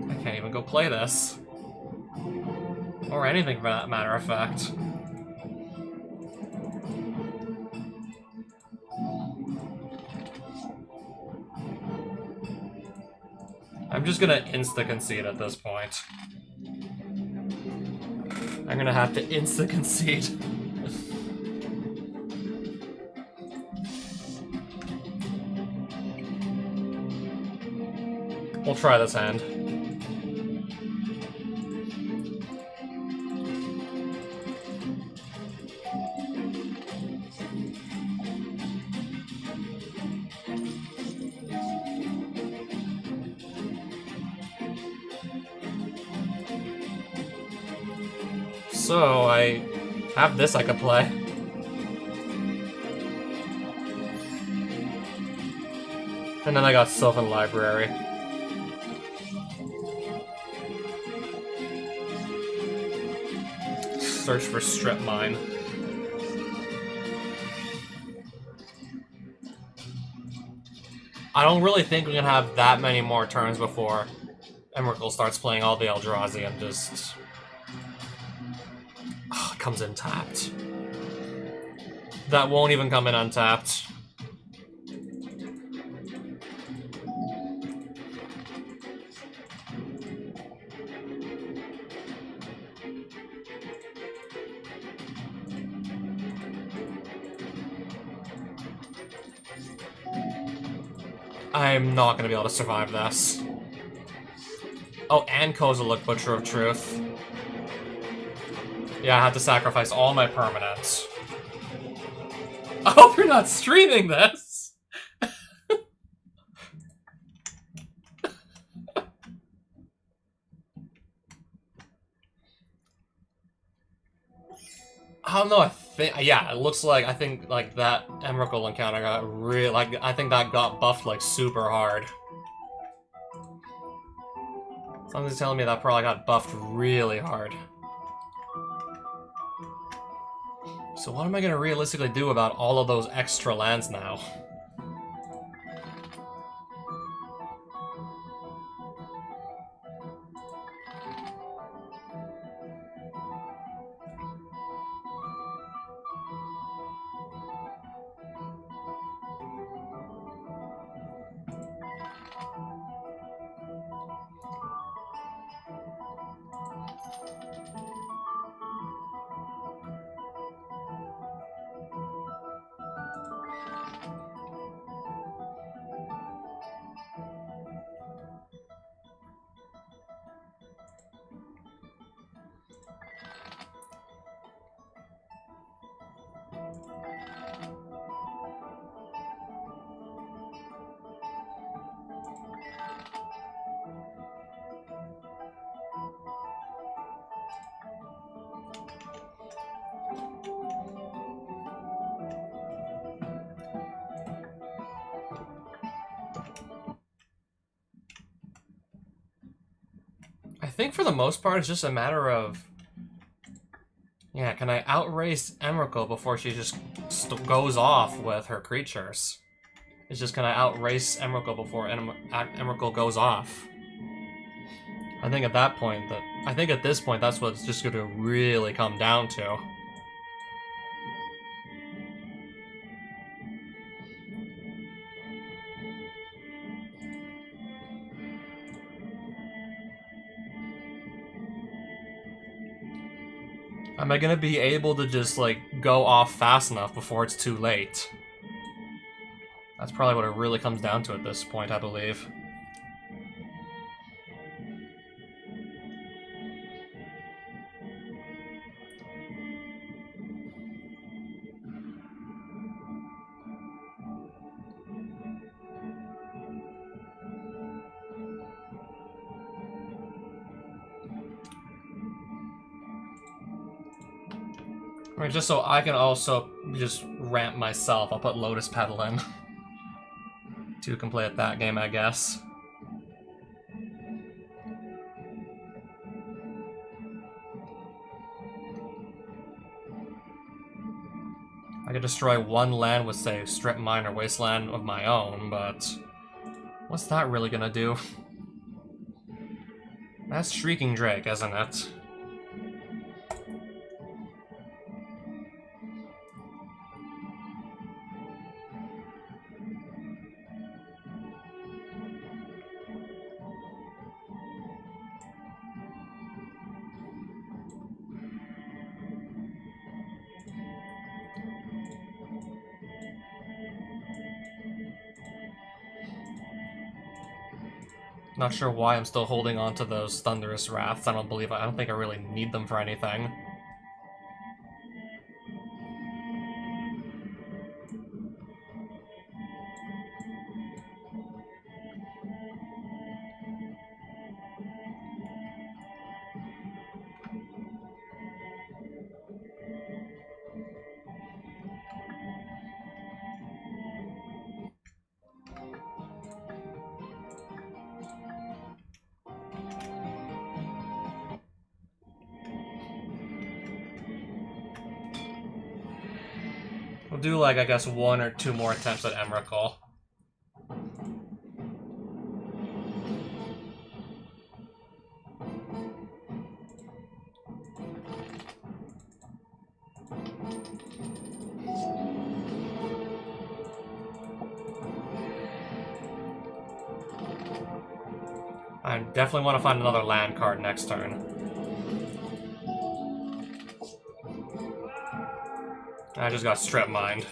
I can't even go play this. Or anything for that matter of fact. I'm just gonna insta-concede at this point. I'm gonna have to insta-concede. We'll try this hand. So, I have this I could play. And then I got Sylvan Library. Search for Strip Mine. I don't really think we're gonna have that many more turns before Emrakul starts playing all the Eldrazi and just... comes in tapped. That won't even come in untapped. I'm not gonna be able to survive this. Oh, and Kozilek, Butcher of Truth. Yeah, I had to sacrifice all my permanents. I hope you're not streaming this! I don't know, I think... Yeah, it looks like, I think, like, that Emrakul encounter got really... Like, I think that got buffed, like, super hard. Something's telling me that probably got buffed really hard. So what am I gonna realistically do about all of those extra lands now? think for the most part it's just a matter of... Yeah, can I outrace Emrakul before she just goes off with her creatures? It's just, can I outrace Emrakul before Emrakul goes off? I think at that point, I think at this point that's what it's just gonna really come down to. Am I gonna be able to just, like, go off fast enough before it's too late? That's probably what it really comes down to at this point, I believe. I mean, just so I can also just ramp myself, I'll put Lotus Petal in. To complete that game, I guess. I could destroy one land with, say, Strip Mine or Wasteland of my own, but... what's that really gonna do? That's Shrieking Drake, isn't it? Not sure why I'm still holding on to those Thunderous Wraths. I don't think I really need them for anything. We'll do, like, I guess 1 or 2 more attempts at Emrakul. I definitely want to find another land card next turn. I just got Strip Mined.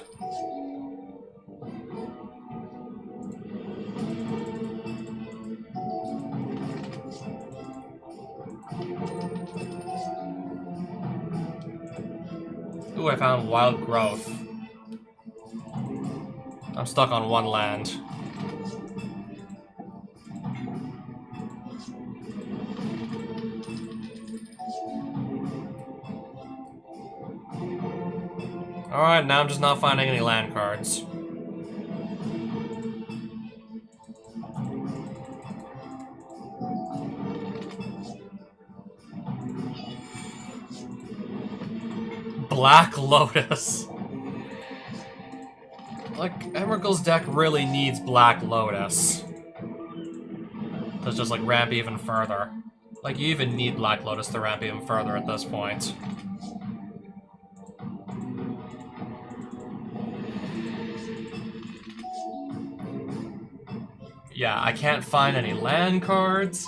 Ooh, I found Wild Growth. I'm stuck on one land. Alright, now I'm just not finding any land cards. Black Lotus. Like, Emrakul's deck really needs Black Lotus. To just, like, ramp even further. Like, you even need Black Lotus to ramp even further at this point. Yeah, I can't find any land cards.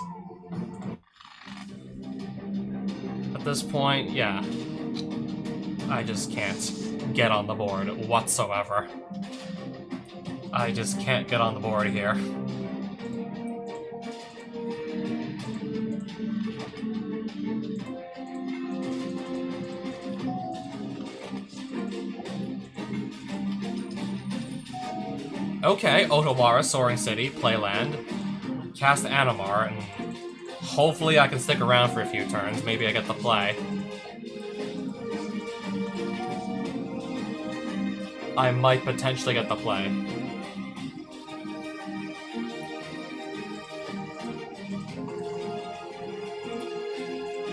At this point, yeah. I just can't get on the board whatsoever. I just can't get on the board here. Okay, Otawara, Soaring City, play land, cast Animar, and hopefully I can stick around for a few turns. Maybe I get the play. I might potentially get the play.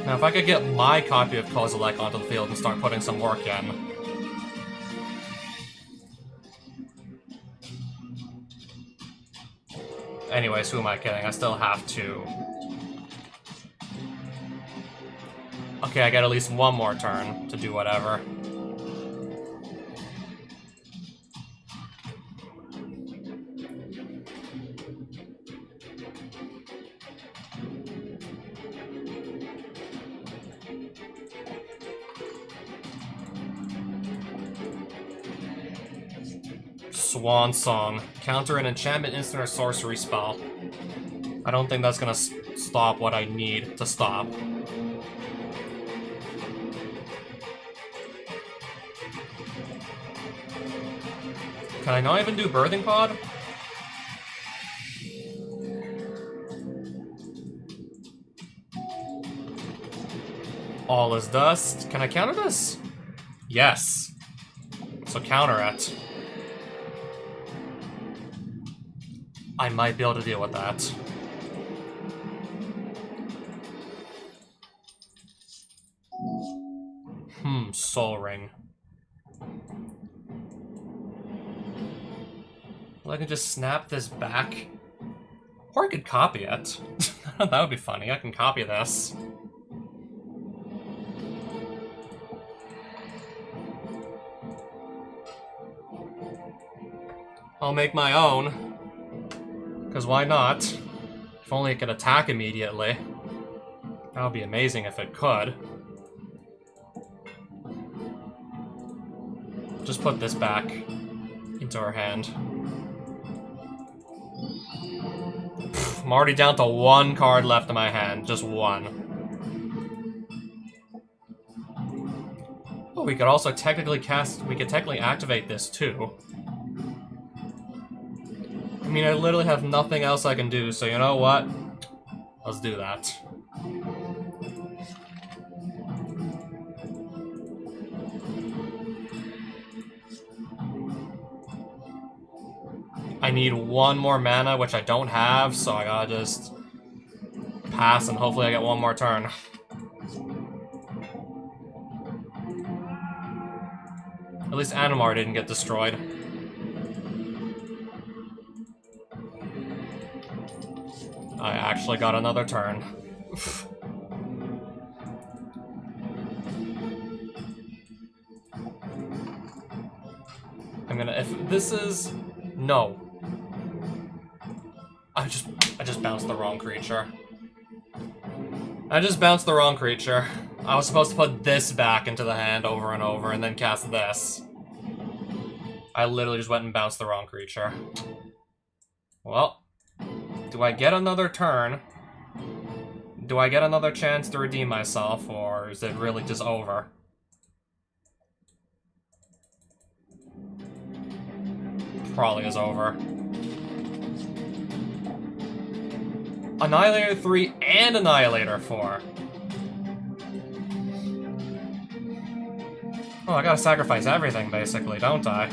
Now, if I could get my copy of Kozilek onto the field and start putting some work in. Anyways, who am I kidding? I still have to. Okay, I got at least one more turn to do whatever. Swan Song. Counter an enchantment, instant, or sorcery spell. I don't think that's gonna stop what I need to stop. Can I not even do Birthing Pod? All is dust. Can I counter this? Yes. So counter it. I might be able to deal with that. Soul Ring. Well, I can just snap this back. Or I could copy it. That would be funny. I can copy this. I'll make my own. Because why not? If only it could attack immediately. That would be amazing if it could. Just put this back into our hand. I'm already down to one card left in my hand. Just one. Oh, we could also technically we could technically activate this too. I mean, I literally have nothing else I can do, so you know what? Let's do that. I need one more mana, which I don't have, so I gotta just pass and hopefully I get one more turn. At least Animar didn't get destroyed. I actually got another turn. I'm gonna, if this is, no. I just bounced the wrong creature. I just bounced the wrong creature. I was supposed to put this back into the hand over and over and then cast this. I literally just went and bounced the wrong creature. Well, do I get another turn? Do I get another chance to redeem myself, or is it really just over? Probably is over. Annihilator 3 and Annihilator 4. Oh, I gotta sacrifice everything, basically, don't I?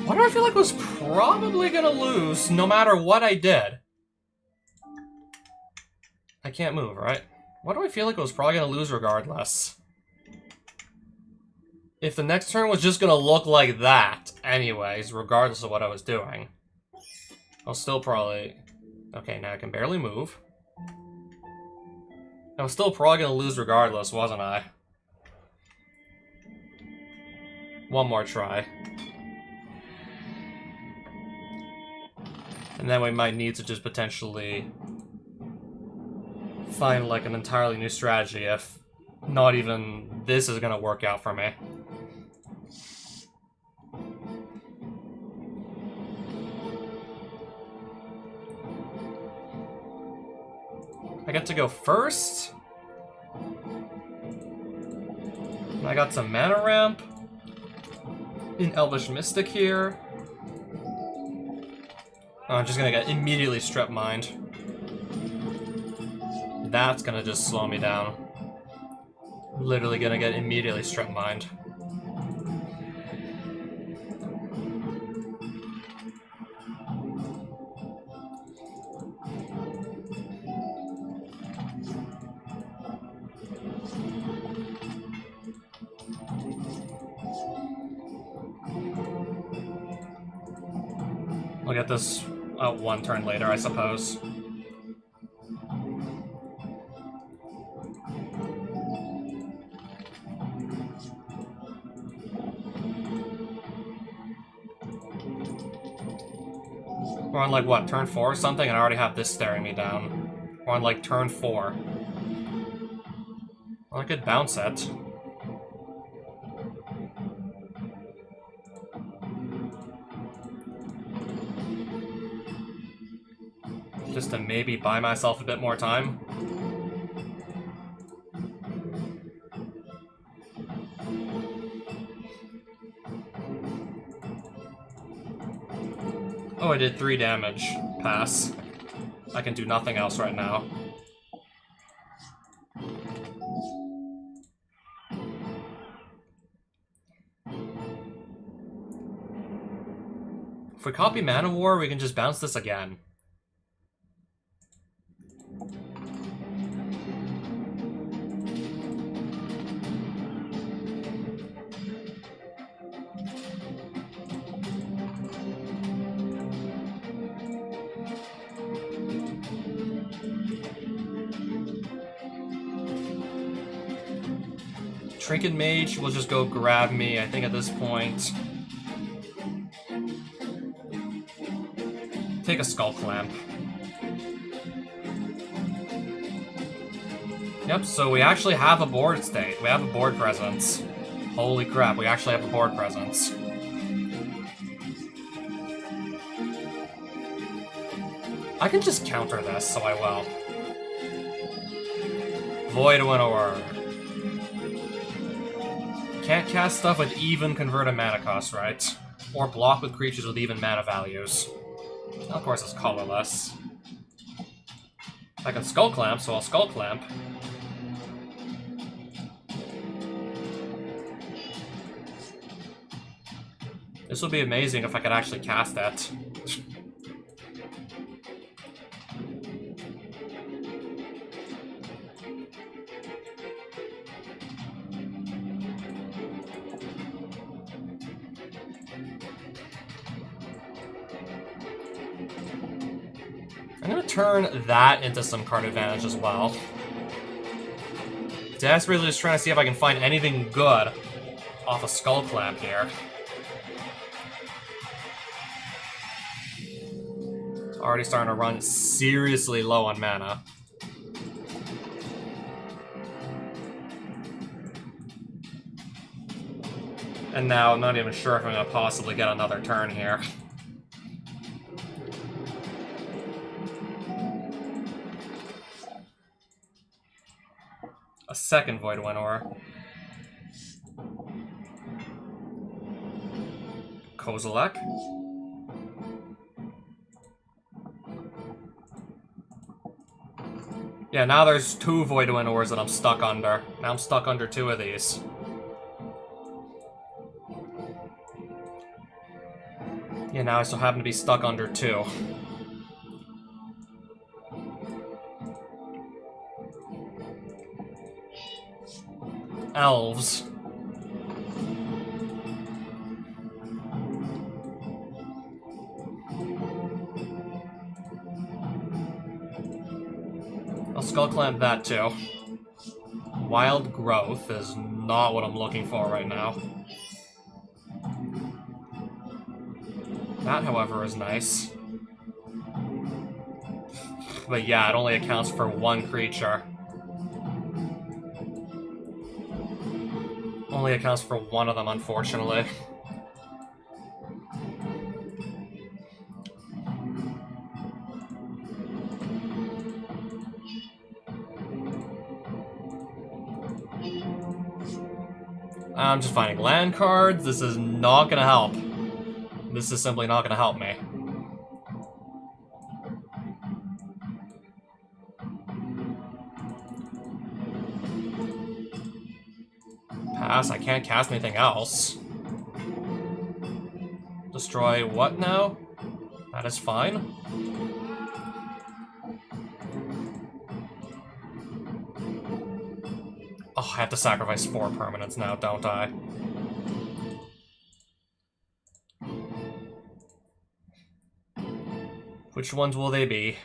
What do I feel like was probably gonna lose, no matter what I did? I can't move, right? What do I feel like I was probably gonna lose regardless? If the next turn was just gonna look like that, anyways, regardless of what I was doing, I'll still probably... Okay, now I can barely move. I was still probably gonna lose regardless, wasn't I? One more try. And then we might need to just potentially find like an entirely new strategy if not even this is gonna work out for me. I get to go first. I got some mana ramp in Elvish Mystic here. Oh, I'm just gonna get immediately strip mined. and that's gonna just slow me down. Literally gonna get immediately strip mined. I'll get this one turn later, I suppose. We're on like what, turn 4 or something, and I already have this staring me down. We're on like turn 4. Well, I could bounce it. Just to maybe buy myself a bit more time. Oh, I did 3 damage. Pass. I can do nothing else right now. If we copy Mana War, we can just bounce this again. Trinket Mage will just go grab me, I think, at this point. Take a Skull Clamp. Yep, so we actually have a board state. We have a board presence. Holy crap, we actually have a board presence. I can just counter this, so I will. Void Winnower. Can't cast stuff with even converted mana costs, right? Or block with creatures with even mana values. Of course, it's colorless. I can Skull Clamp, so I'll Skull Clamp. This would be amazing if I could actually cast that. I'm gonna turn that into some card advantage as well. Desperately just trying to see if I can find anything good off a Skull Clamp here. Already starting to run seriously low on mana. And now I'm not even sure if I'm gonna possibly get another turn here. A second Void Winnower. Kozilek. Yeah, now there's 2 Void Winnowers that I'm stuck under. Now I'm stuck under 2 of these. Yeah, now I still happen to be stuck under 2. Elves. I'll Skull Clamp that too. Wild Growth is not what I'm looking for right now. That, however, is nice. But yeah, it only accounts for 1 creature. Only accounts for 1 of them, unfortunately. I'm just finding land cards. This is not gonna help. This is simply not gonna help me. Pass, I can't cast anything else. Destroy what now? That is fine. Oh, I have to sacrifice 4 permanents now, don't I? Which ones will they be?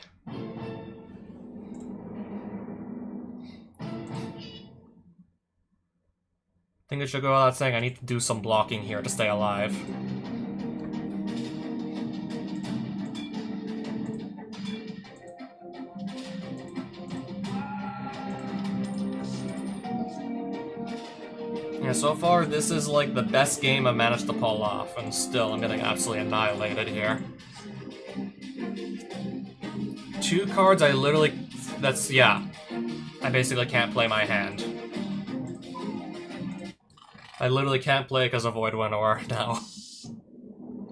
I think it should go without saying I need to do some blocking here to stay alive. Yeah, so far this is like the best game I've managed to pull off, and still I'm getting absolutely annihilated here. 2 cards I literally... that's... yeah. I basically can't play my hand. I literally can't play because of Void Winnower now.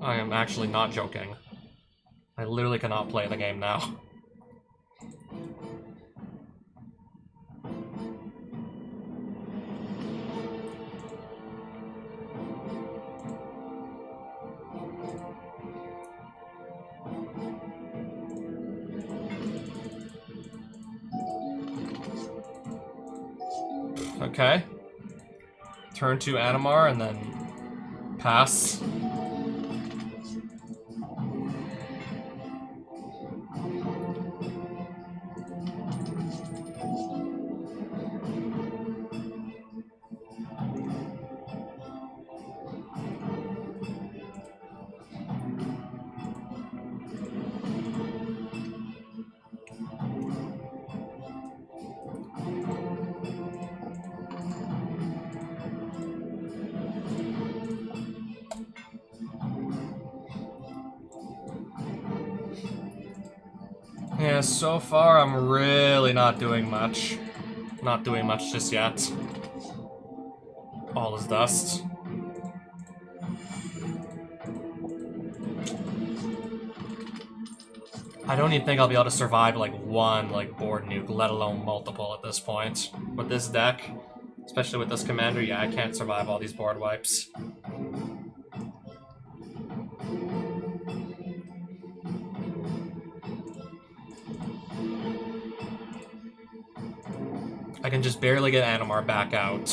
I am actually not joking. I literally cannot play the game now. Okay. Turn to Animar and then pass. Yeah, so far I'm really not doing much. Not doing much just yet. All is dust. I don't even think I'll be able to survive like one board nuke, let alone multiple at this point. With this deck, especially with this commander, yeah, I can't survive all these board wipes. I can just barely get Animar back out.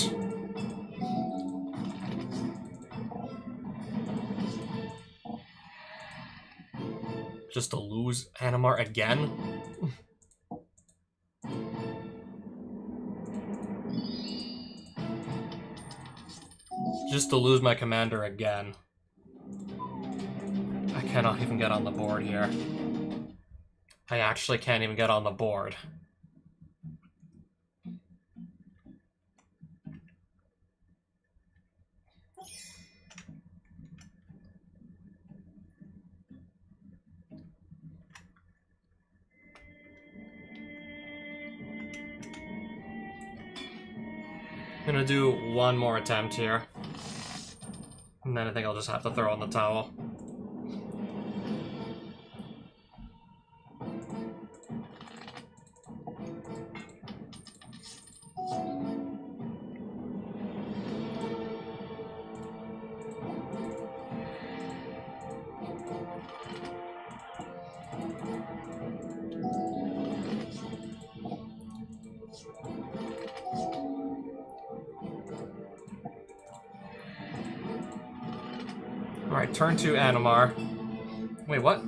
Just to lose Animar again? Just to lose my commander again. I cannot even get on the board here. I actually can't even get on the board. I'm gonna do one more attempt here. And then I think I'll just have to throw in the towel. Alright, turn to Animar. Wait, what?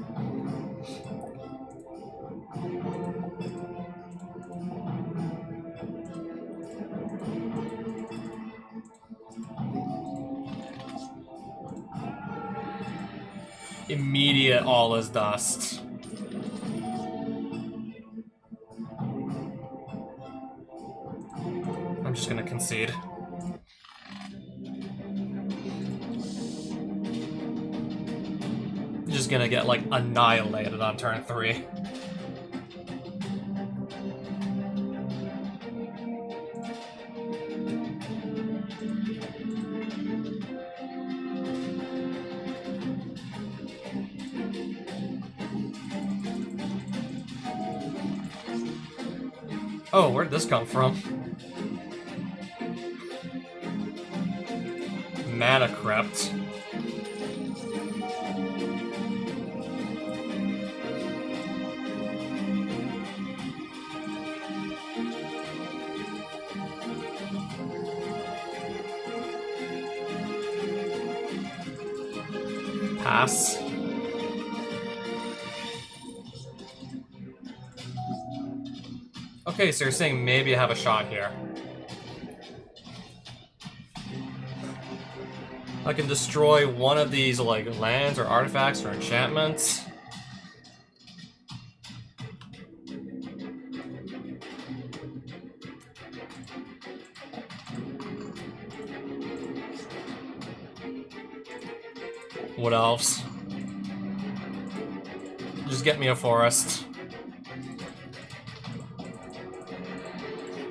Immediate all is dust. I'm just gonna concede. Just gonna get, like, annihilated on turn 3. Oh, where'd this come from? Mana Crypt. Pass. Okay, so you're saying maybe I have a shot here. I can destroy one of these, like, lands or artifacts or enchantments. What else? Just get me a forest.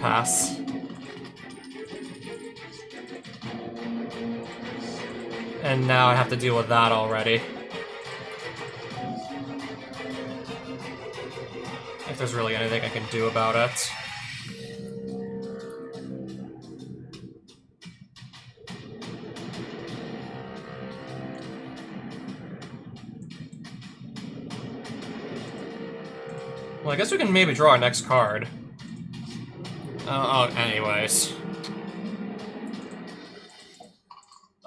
Pass. And now I have to deal with that already. If there's really anything I can do about it. Well, I guess we can maybe draw our next card. Anyways.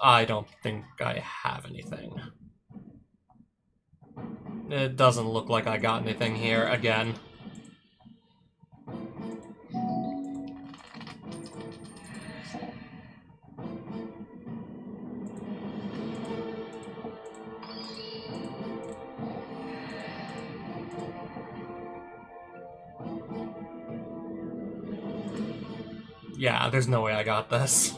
I don't think I have anything. It doesn't look like I got anything here again. Yeah, there's no way I got this.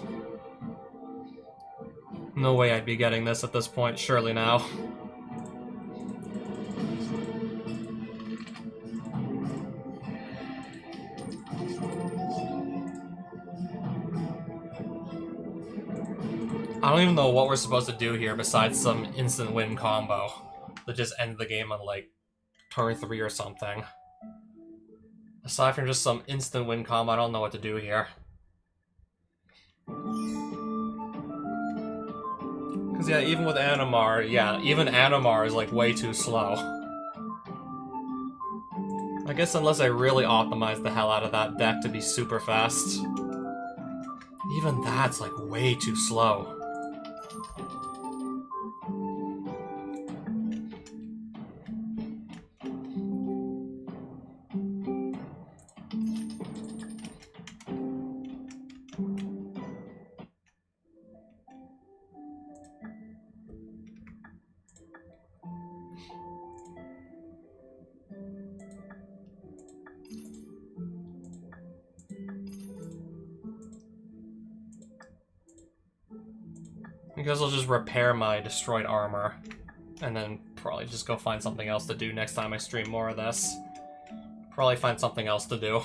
No way I'd be getting this at this point, surely now. I don't even know what we're supposed to do here besides some instant win combo that just end the game on, like, turn 3 or something. Aside from just some instant win combo, I don't know what to do here. Because, yeah, even with Animar, even Animar is, like, way too slow. I guess unless I really optimize the hell out of that deck to be super fast. Even that's, like, way too slow. I guess I'll just repair my destroyed armor, and then probably just go find something else to do next time I stream more of this. Probably find something else to do.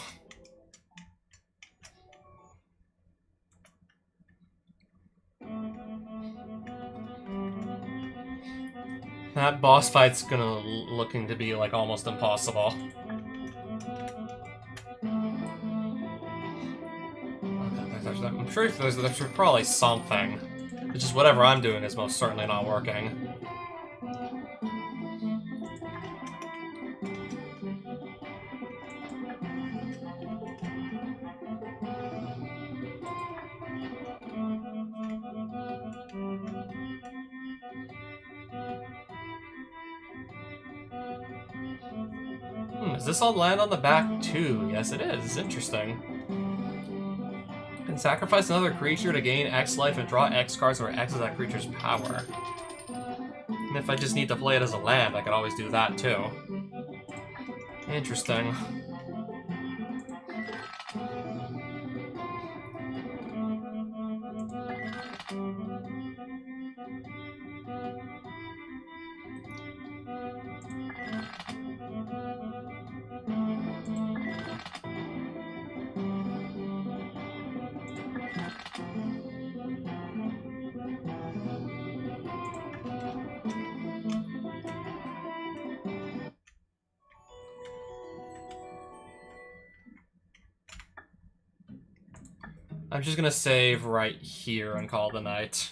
That boss fight's looking to be, like, almost impossible. I'm sure there's probably something. It's just whatever I'm doing is most certainly not working. Is this all land on the back too? Yes, it is. Interesting. You can sacrifice another creature to gain X life and draw X cards where X is that creature's power. And if I just need to play it as a land, I can always do that too. Interesting. I'm just gonna save right here and call it a night.